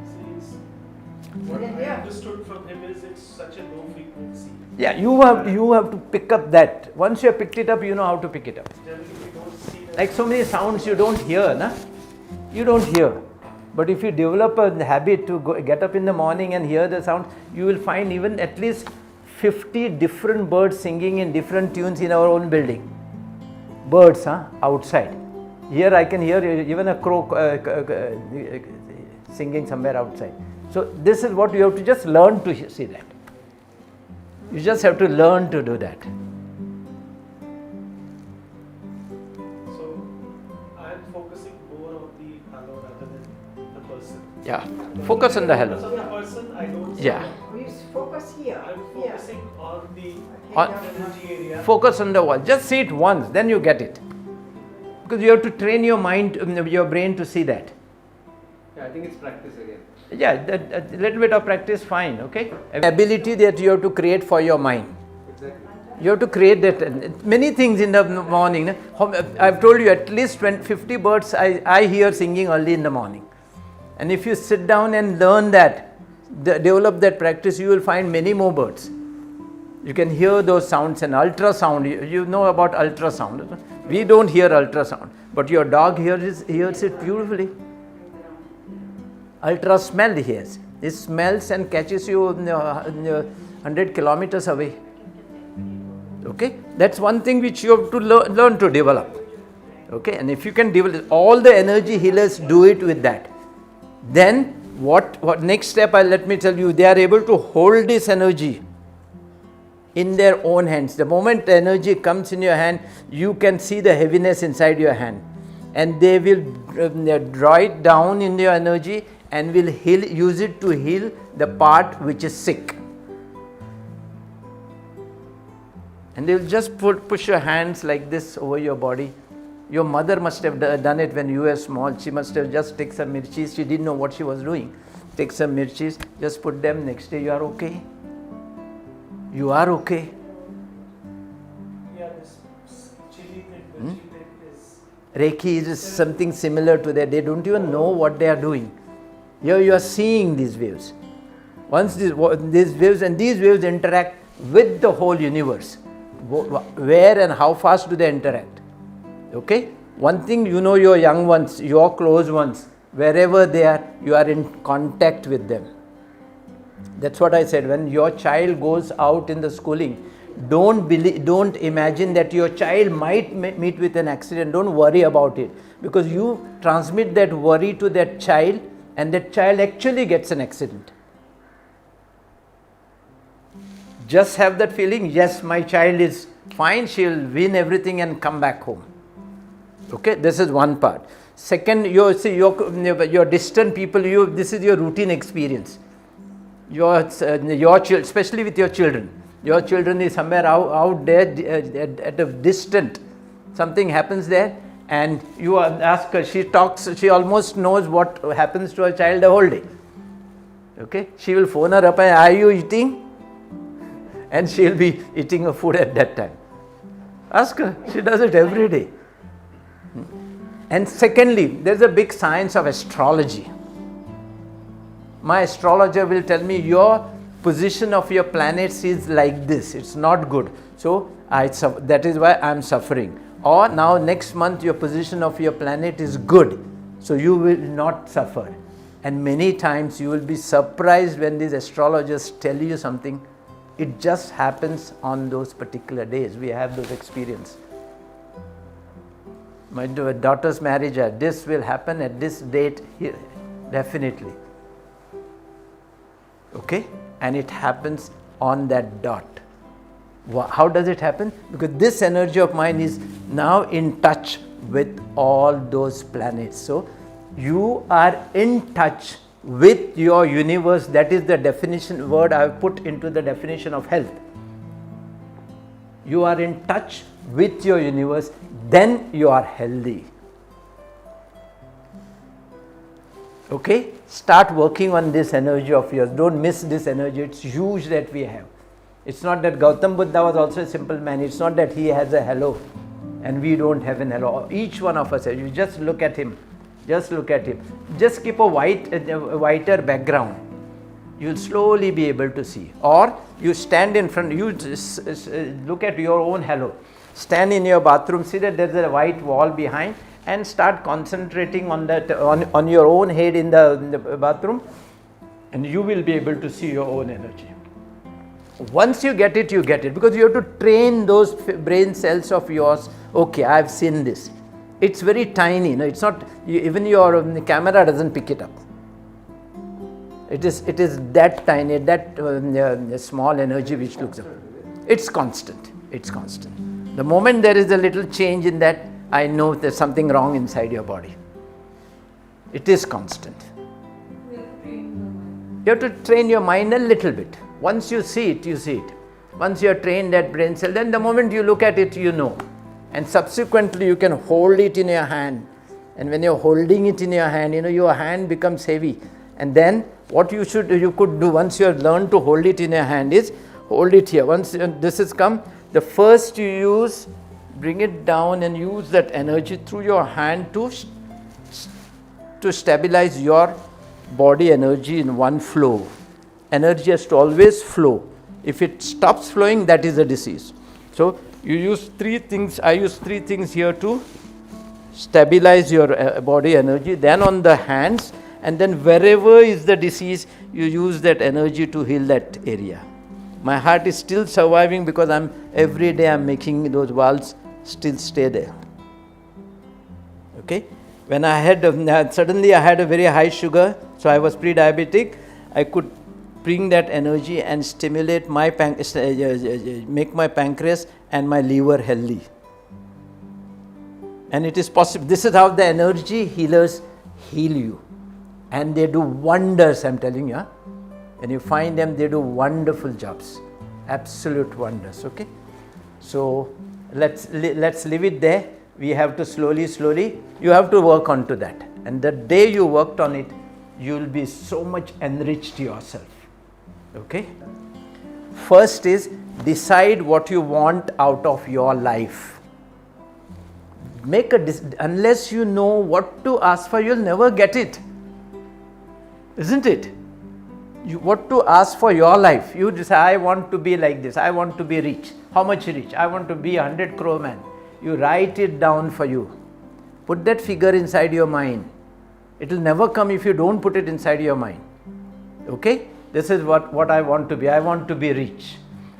Speaker 2: See, what
Speaker 4: Yeah,
Speaker 2: I
Speaker 4: yeah.
Speaker 2: understood from him is it's such a low frequency.
Speaker 1: Yeah, you have to pick up that. Once you have picked it up, you know how to pick it up.
Speaker 2: Generally, we don't see that.
Speaker 1: Like so many sounds you don't hear, na? You don't hear. But if you develop a habit to get up in the morning and hear the sound, you will find even at least 50 different birds singing in different tunes in our own building. Birds, outside. Here I can hear even a crow singing somewhere outside. So this is what you have to just learn to see that. You just have to learn to do that.
Speaker 2: So I'm focusing more on the hello rather than the person.
Speaker 1: Yeah. Focus on the
Speaker 2: Focus
Speaker 1: hello.
Speaker 2: on the person, I don't see
Speaker 1: Yeah.
Speaker 2: that.
Speaker 4: We focus here.
Speaker 2: I'm focusing on the
Speaker 1: On-
Speaker 2: energy area.
Speaker 1: Focus on the wall. Just see it once, then you get it. Because you have to train your mind, your brain to see that.
Speaker 3: Yeah, I think it's practice again.
Speaker 1: Yeah, a little bit of practice, fine, okay? Ability that you have to create for your mind.
Speaker 3: Exactly.
Speaker 1: You have to create that. Many things in the morning. I've told you at least 50 birds I hear singing early in the morning. And if you sit down and learn that, develop that practice, you will find many more birds. You can hear those sounds and ultrasound. You know about ultrasound. We don't hear ultrasound, but your dog hears it beautifully. Ultra smell hears. It smells and catches you 100 kilometers away. Okay, that's one thing which you have to learn to develop. Okay, and if you can develop, all the energy healers do it with that. Then what next step? Let me tell you, they are able to hold this energy in their own hands. The moment the energy comes in your hand, you can see the heaviness inside your hand, and they will draw it down in your energy and will use it to heal the part which is sick. And they will just push your hands like this over your body. Your mother must have done it when you were small. She must have just taken some mirchis. She didn't know what she was doing. Take some mirchis, just put them. Next day you are okay. You are okay.
Speaker 2: Yeah, this chili thing, the chili is.
Speaker 1: Reiki is something similar to that. They don't even know what they are doing. Here you are seeing these waves. Once these waves interact with the whole universe. Where and how fast do they interact? Okay? One thing, you know your young ones, your close ones, wherever they are, you are in contact with them. That's what I said. When your child goes out in the schooling, don't imagine that your child might meet with an accident. Don't worry about it, because you transmit that worry to that child, and that child actually gets an accident. Just have that feeling, yes, my child is fine, she will win everything and come back home. Okay, this is one part. Second, your distant people, this is your routine experience. Your children, especially with your children. Your children is somewhere out there at a distant. Something happens there, and you ask her, she talks, she almost knows what happens to a child the whole day. Okay, she will phone her up and, are you eating? And she will be eating her food at that time. Ask her, she does it every day. And secondly, there's a big science of astrology. My astrologer will tell me your position of your planets is like this, it's not good. So that is why I'm suffering. Or now next month your position of your planet is good, so you will not suffer. And many times you will be surprised when these astrologers tell you something. It just happens on those particular days. We have those experiences. My daughter's marriage, this will happen at this date here, definitely. Okay? And it happens on that dot. How does it happen? Because this energy of mine is now in touch with all those planets. So you are in touch with your universe. That is the definition word I have put into the definition of health. You are in touch with your universe, then you are healthy. Okay, start working on this energy of yours. Don't miss this energy. It's huge that we have. It's not that Gautam Buddha was also a simple man. It's not that he has a hello and we don't have an hello. Each one of us has. You just look at him. Just look at him. Just keep a whiter background. You'll slowly be able to see. Or you stand in front. You just look at your own hello. Stand in your bathroom. See that there's a white wall behind. And start concentrating on that on your own head in the bathroom, and you will be able to see your own energy. Once you get it, because you have to train those brain cells of yours. Okay, I have seen this. It's very tiny. It's not even your camera doesn't pick it up. It is that tiny, that small energy which looks up. It's constant. It's constant. The moment there is a little change in that, I know there's something wrong inside your body. It is constant. You have to train your mind a little bit. Once you see it, you see it. Once you have trained that brain cell, then the moment you look at it, you know. And subsequently, you can hold it in your hand. And when you're holding it in your hand, your hand becomes heavy. And then what you could do once you have learned to hold it in your hand is hold it here. Once this has come, the first you use, bring it down and use that energy through your hand to stabilize your body energy in one flow. Energy has to always flow. If it stops flowing, that is a disease. So you use three things. I use three things here to stabilize your body energy. Then on the hands, and then wherever is the disease, you use that energy to heal that area. My heart is still surviving because every day I'm making those valves still stay there. Okay? When I had, suddenly I had a very high sugar, so I was pre-diabetic, I could bring that energy and stimulate my make my pancreas and my liver healthy. And it is possible. This is how the energy healers heal you. And they do wonders, I'm telling you. When you find them, they do wonderful jobs. Absolute wonders, okay? So, let's leave it there. We have to slowly, you have to work on to that. And the day you worked on it, you will be so much enriched yourself. Okay? First is decide what you want out of your life. Unless you know what to ask for, you'll never get it. Isn't it? What to ask for your life. You just say, I want to be like this. I want to be rich. How much rich? I want to be 100 crore man. You write it down for you. Put that figure inside your mind. It will never come if you don't put it inside your mind. Okay? This is what I want to be. I want to be rich.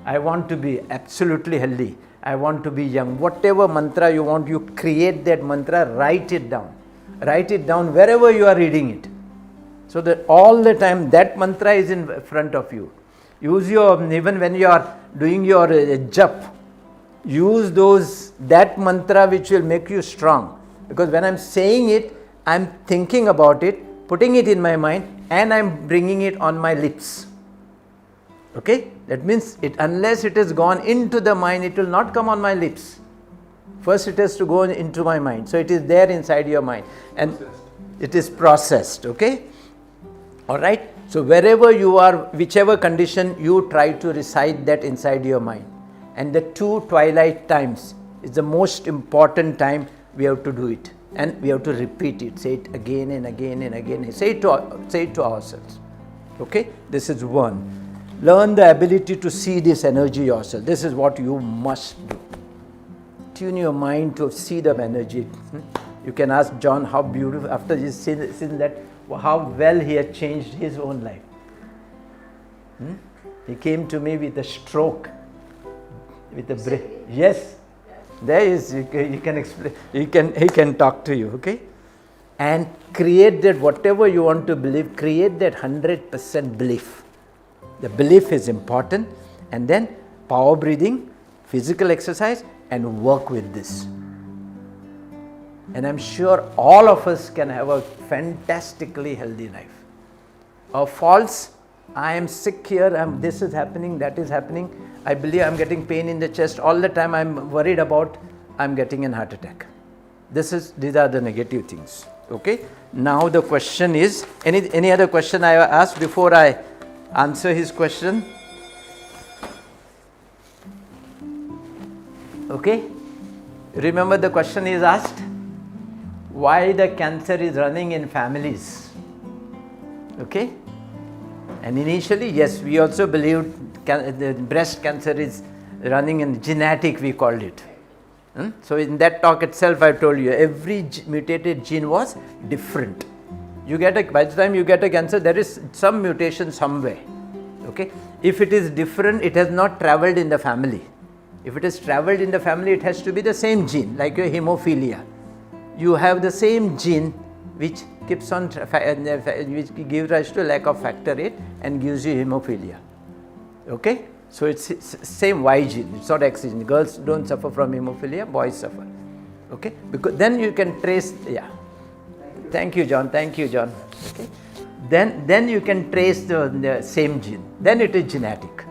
Speaker 1: I want to be absolutely healthy. I want to be young. Whatever mantra you want, you create that mantra, write it down. Write it down wherever you are reading it. So that all the time that mantra is in front of you. Use even when you are doing your jap, use that mantra which will make you strong. Because when I'm saying it, I'm thinking about it, putting it in my mind, and I'm bringing it on my lips. Okay? That means unless it has gone into the mind, it will not come on my lips. First it has to go into my mind. So it is there inside your mind. And it is processed. Okay? Alright? So wherever you are, whichever condition, you try to recite that inside your mind. And the 2 twilight times is the most important time we have to do it. And we have to repeat it. Say it again and again and again. Say it to ourselves. Okay? This is one. Learn the ability to see this energy yourself. This is what you must do. Tune your mind to see the energy. You can ask John how beautiful, after he's seen that, how well he had changed his own life. He came to me with a stroke, with a brain. Yes, there is. He can explain. He can talk to you. Okay, and create that whatever you want to believe. Create that 100% belief. The belief is important, and then power breathing, physical exercise, and work with this. And I'm sure all of us can have a fantastically healthy life. A false, I am sick here, this is happening, that is happening, I believe I'm getting pain in the chest all the time, I'm worried about I'm getting a heart attack. These are the negative things. Okay. Now the question is, any other question I asked before I answer his question? Okay. Remember the question is asked, why the cancer is running in families. Okay. And initially, yes, we also believed the breast cancer is running in genetic, we called it. So in that talk itself, I told you every mutated gene was different. By the time you get a cancer, there is some mutation somewhere. Okay. If it is different, it has not traveled in the family. If it has traveled in the family, it has to be the same gene, like your hemophilia. You have the same gene which keeps on, which gives rise to lack of factor VIII and gives you hemophilia. Okay. So it's same Y gene, it's not X gene. Girls don't suffer from hemophilia, boys suffer. Okay. Because then you can trace, yeah. Thank you, John. Thank you, John. Okay. Then you can trace the same gene. Then it is genetic.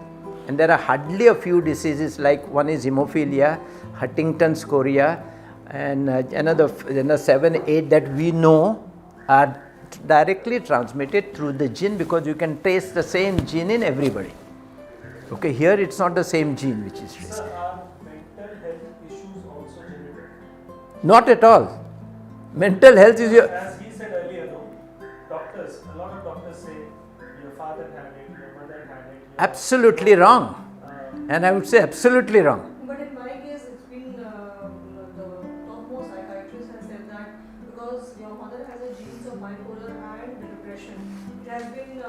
Speaker 1: And there are hardly a few diseases, like one is hemophilia, Huntington's chorea, and another 7, 8 that we know are directly transmitted through the gene, because you can trace the same gene in everybody. Okay, here it's not the same gene which is traced.
Speaker 2: Sir, are mental health issues also genetic?
Speaker 1: Not at all. Mental health is your...
Speaker 2: As he said earlier, no, doctors, a lot of doctors say your father had it, your mother had it.
Speaker 1: Absolutely wrong. And I would say absolutely wrong.
Speaker 5: But in my case, it's been the topmost psychiatrist has said that because your mother has a genes of bipolar and depression, it has been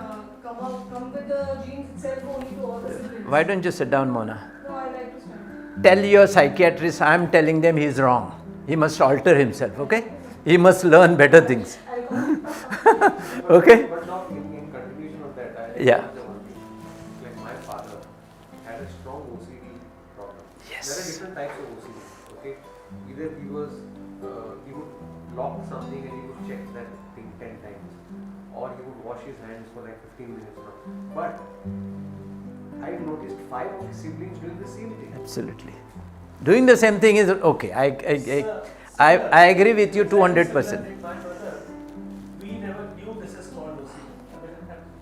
Speaker 5: come with the genes itself only to all the siblings.
Speaker 1: Why don't you sit down, Mona?
Speaker 5: No, I like to stand.
Speaker 1: Tell your psychiatrist I am telling them he is wrong. He must alter himself, okay? He must learn better things. Okay?
Speaker 3: But now in continuation of that, I
Speaker 1: Yeah.
Speaker 3: like my father had a strong OCD problem.
Speaker 1: Yes.
Speaker 3: There are different types of OCD. Okay, either he would lock something and he would check that thing 10 times, or he would wash his hands for like 15 minutes now. But I noticed 5 of his siblings doing the same thing.
Speaker 1: Absolutely. Doing the same thing is okay. I agree with you 200%.
Speaker 2: My mother, we never knew this is called OCD. I mean,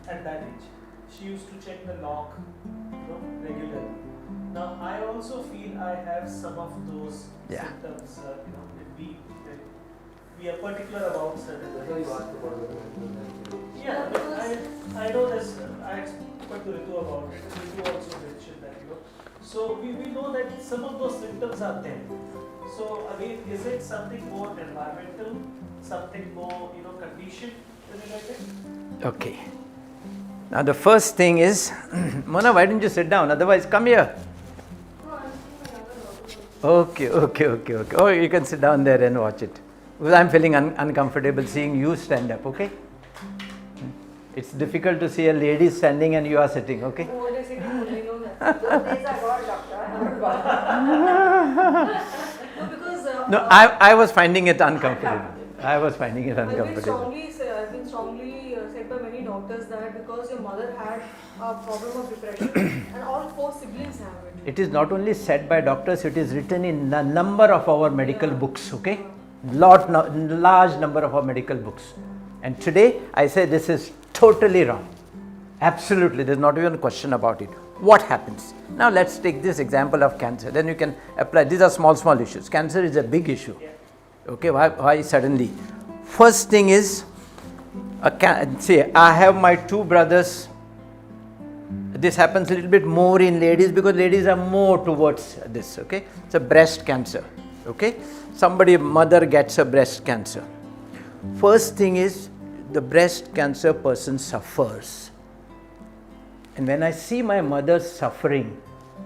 Speaker 2: at that age, she used to check the lock, regularly. Now I also feel I have some of those symptoms. If we are particular about certain
Speaker 3: That's why you
Speaker 2: things.
Speaker 3: asked about the mental health.
Speaker 2: Yeah, I know this. I spoke to Ritu about it. Ritu also mentioned that, So we know that some of those symptoms are there. So again, is it something more environmental, something more, conditioned? Is it like that?
Speaker 1: Okay. Now the first thing is, Mona, why don't you sit down? Otherwise, come here.
Speaker 5: No, I'm seeing my younger daughter.
Speaker 1: Okay. Oh, you can sit down there and watch it. Because I'm feeling uncomfortable seeing you stand up, okay? It's difficult to see a lady standing and you are sitting, okay?
Speaker 5: Oh, they're sitting only, know that.
Speaker 4: Those days are gone, doctor. I haven't gone.
Speaker 5: No, because
Speaker 1: No, I was finding it uncomfortable. I was finding it
Speaker 5: I've been
Speaker 1: uncomfortable.
Speaker 5: strongly said by many doctors that because your mother had a problem of depression and all 4 siblings have it.
Speaker 1: It is not only said by doctors, it is written in a number of our medical books, okay? Large number of our medical books. And today, I say this is totally wrong. Absolutely, there's not even a question about it. What happens? Now let's take this example of cancer. Then you can apply. These are small issues. Cancer is a big issue. Okay, why suddenly? First thing is, I have my 2 brothers. This happens a little bit more in ladies because ladies are more towards this, okay? It's a breast cancer, okay? Mother gets a breast cancer. First thing is, the breast cancer person suffers. And when I see my mother suffering,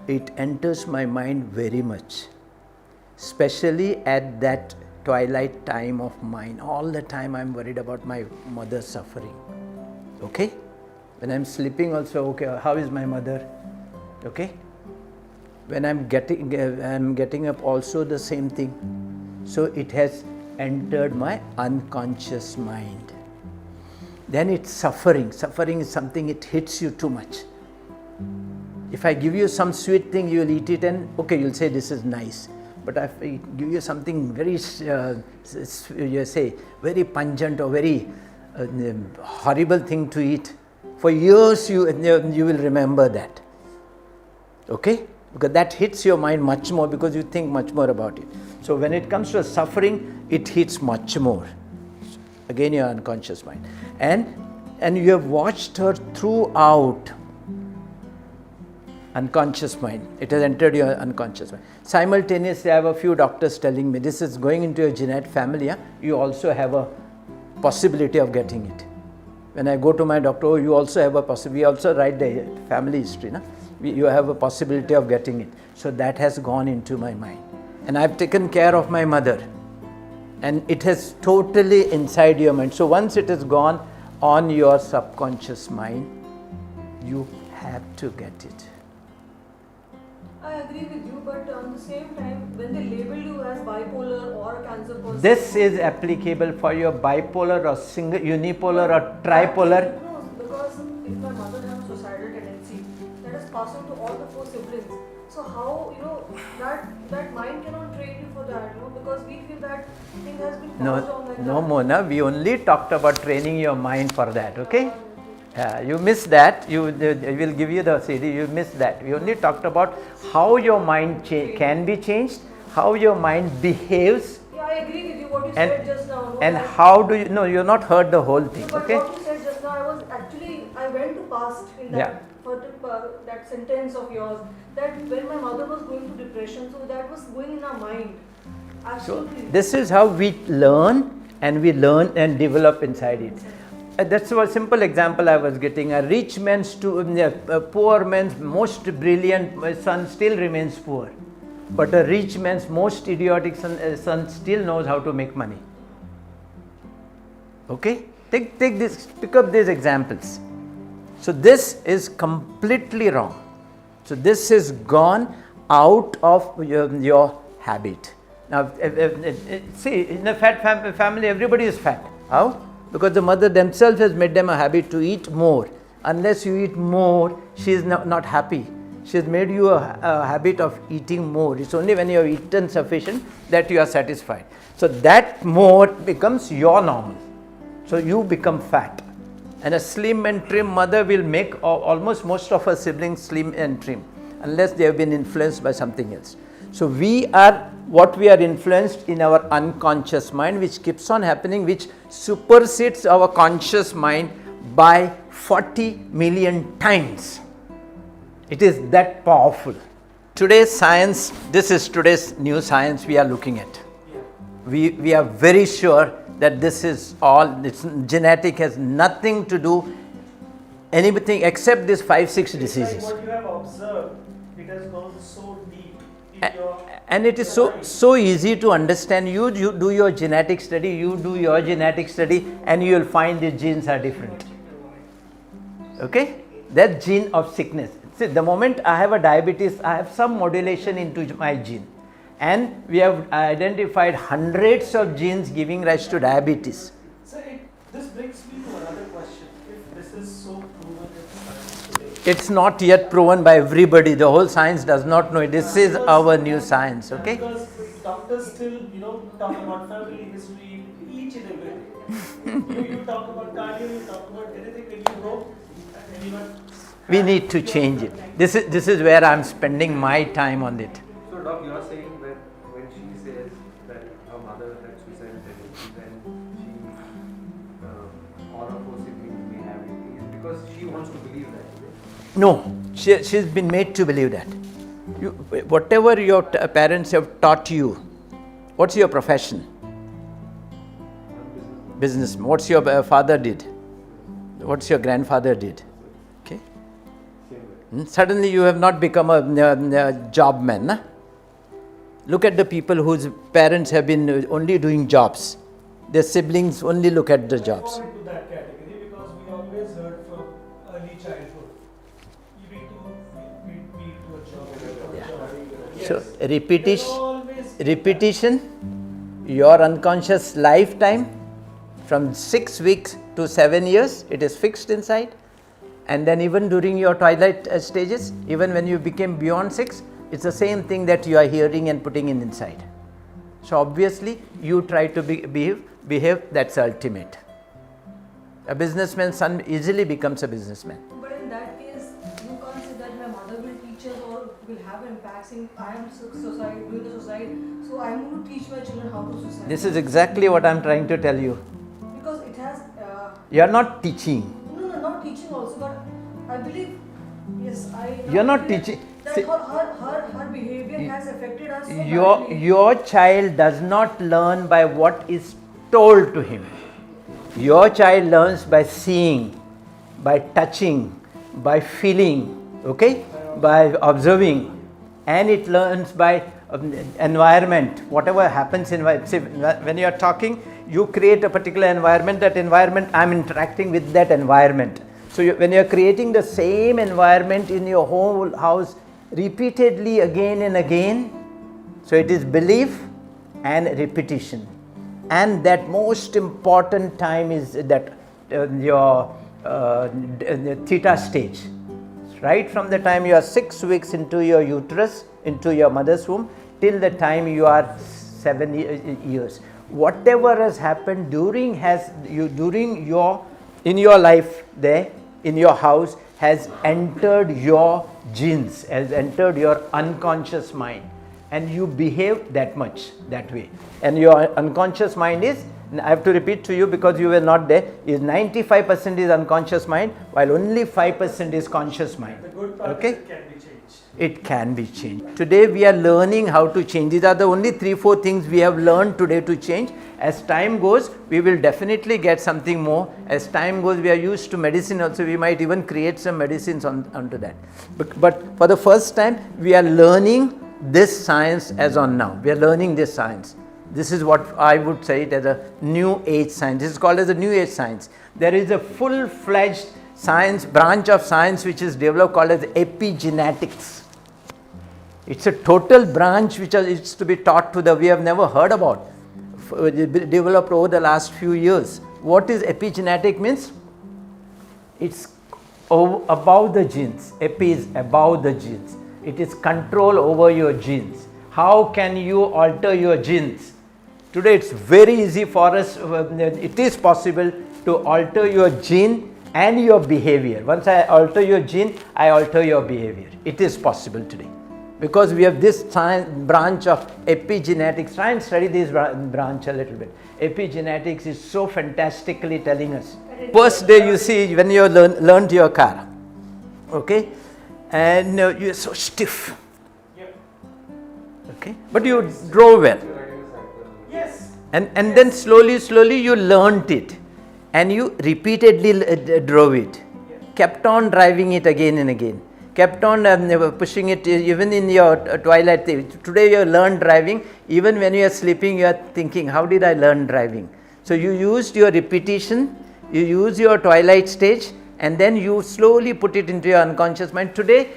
Speaker 1: it enters my mind very much. Especially at that twilight time of mine. All the time I'm worried about my mother suffering. Okay? When I'm sleeping also, okay, how is my mother? Okay? When I'm getting up also the same thing. So it has entered my unconscious mind. Then it's suffering. Suffering is something, it hits you too much. If I give you some sweet thing, you will eat it and okay, you'll say this is nice. But if I give you something very, you say, very pungent or very horrible thing to eat, for years you will remember that. Okay? Because that hits your mind much more because you think much more about it. So when it comes to suffering, it hits much more. Again, your unconscious mind. And you have watched her throughout unconscious mind. It has entered your unconscious mind. Simultaneously, I have a few doctors telling me, this is going into your genetic family. Yeah? You also have a possibility of getting it. When I go to my doctor, oh, you also have a possibility. We also write the family history. No? You have a possibility of getting it. So that has gone into my mind. And I've taken care of my mother. And it has totally inside your mind. So once it has gone on your subconscious mind, you have to get it.
Speaker 5: I agree with you, but at the same time, when they label you as bipolar or a cancer person,
Speaker 1: This is applicable for your bipolar or single, unipolar or tripolar.
Speaker 5: No, because if my mother has a suicidal tendency, that is passing to all the 4 siblings. So how, that mind cannot train you for that, because we feel that thing has been passed on like that.
Speaker 1: No, Mona, we only talked about training your mind for that, okay? You missed that, you will give you the CD, you missed that. We only talked about how your mind can be changed, how your mind behaves.
Speaker 5: Yeah, I agree with you, what you said just now.
Speaker 1: And how do you, you've not heard the whole thing,
Speaker 5: But
Speaker 1: okay?
Speaker 5: what you said just now, I went to past in that, that sentence of yours, that when my mother was going through depression, so that was going in our mind. Absolutely.
Speaker 1: So this is how we learn and develop inside it. That's a simple example I was getting. A rich man's a poor man's most brilliant son still remains poor. But a rich man's most idiotic son still knows how to make money. Okay? Pick up these examples. So this is completely wrong. So this is gone out of your habit. Now, see, in a fat family, everybody is fat. How? Because the mother themselves has made them a habit to eat more. Unless you eat more, she is not happy. She has made you a habit of eating more. It's only when you have eaten sufficient that you are satisfied. So that more becomes your normal. So you become fat. And a slim and trim mother will make almost most of her siblings slim and trim, unless they have been influenced by something else. So we are influenced in our unconscious mind, which keeps on happening, which supersedes our conscious mind by 40 million times. It is that powerful. Today's science, this is today's new science we are looking at. We are very sure that this is all, genetic has nothing to do anything except these 5-6 diseases.
Speaker 2: Like what you have observed, it has gone so deep in your...
Speaker 1: And it is so easy to understand. You do your genetic study, and you will find the genes are different. Okay? That gene of sickness. See, the moment I have a diabetes, I have some modulation into my gene. And we have identified hundreds of genes giving rise to diabetes.
Speaker 2: So this brings me to another question. If this is so proven in science today,
Speaker 1: It's not yet proven by everybody. The whole science does not know it. This is our new science, okay?
Speaker 2: Because doctors still, talk about family history, each and everything. You talk about cardio, you talk about anything when you go, and even...
Speaker 1: We need to change it. This is where I'm spending my time on it.
Speaker 3: So, Doc, you are saying that when she says that her mother had suicidal tendencies and all of her siblings may have it, is because she wants to believe that?
Speaker 1: No, she's been made to believe that. Whatever your parents have taught you, what's your profession? Businessman. What's your father did? What's your grandfather did? Okay. Suddenly you have not become a job man. Nah? Look at the people whose parents have been only doing jobs. Their siblings only look at the jobs.
Speaker 2: fall into that category because we always heard from early childhood, you need to be to a job.
Speaker 1: So repetition your unconscious lifetime from 6 weeks to 7 years, it is fixed inside. And then even during your twilight stages, even when you became beyond 6, it's the same thing that you are hearing and putting in inside. So obviously you try to behave, that's ultimate. A businessman's son easily becomes a businessman.
Speaker 5: But in that case, you can't say that my mother will teach us or will have impacts in I am society, doing the society, so I am going to teach my children how to society.
Speaker 1: This is exactly what I am trying to tell you.
Speaker 5: Because it has.
Speaker 1: You are not teaching.
Speaker 5: No, not teaching also, but I believe, yes,
Speaker 1: You are not teaching.
Speaker 5: That
Speaker 1: See,
Speaker 5: her behavior has affected us so badly.
Speaker 1: your child does not learn by what is told to him. Your child learns by seeing, by touching, by feeling, okay, by observing, and it learns by environment. Whatever happens in when you are talking, you create a particular environment. That environment, I am interacting with that environment. So when you are creating the same environment in your whole house repeatedly again and again, so it is belief and repetition. And that most important time is that your theta stage. Right from the time you are 6 weeks into your uterus, into your mother's womb, till the time you are 7 years. Whatever has happened in your life there, in your house, has entered your genes, has entered your unconscious mind, and you behave that much, that way. And your unconscious mind is, I have to repeat to you because you were not there, is 95% is unconscious mind, while only 5% is conscious mind.
Speaker 2: The good part
Speaker 1: Okay?
Speaker 2: is it can be changed.
Speaker 1: It can be changed. Today we are learning how to change. These are the only 3-4 things we have learned today to change. As time goes, we will definitely get something more. As time goes, we are used to medicine also. We might even create some medicines onto that. But for the first time, we are learning this science as on now. We are learning this science. This is what I would say it as a new age science. This is called as a new age science. There is a full-fledged science, branch of science which is developed called as epigenetics. It's a total branch which is to be taught to we have never heard about, developed over the last few years. What is epigenetic means? It's above the genes. Epi is above the genes. It is control over your genes. How can you alter your genes? Today it's very easy for us, it is possible to alter your gene and your behavior. Once I alter your gene, I alter your behavior. It is possible today. Because we have this branch of epigenetics. Try and study this branch a little bit. Epigenetics is so fantastically telling us. First day you see when you learned your car, okay, and you're so stiff,
Speaker 2: Yep.
Speaker 1: okay, but you drove well,
Speaker 2: Yes.
Speaker 1: and then slowly you learnt it, and you repeatedly drove it, kept on driving it again and again. Kept on pushing it even in your twilight. Today you learn driving, even when you are sleeping you are thinking, how did I learn driving? So you used your repetition, you use your twilight stage, and then you slowly put it into your unconscious mind. Today,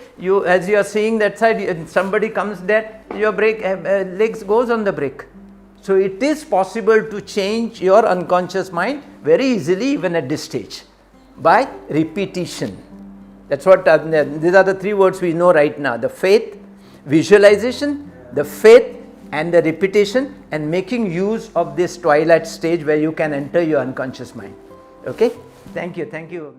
Speaker 1: as you are seeing that side, somebody comes there, your brake legs goes on the brake. So it is possible to change your unconscious mind very easily even at this stage by repetition. That's what, these are the 3 words we know right now. The faith, visualization, the faith and the repetition, and making use of this twilight stage where you can enter your unconscious mind. Okay? Thank you.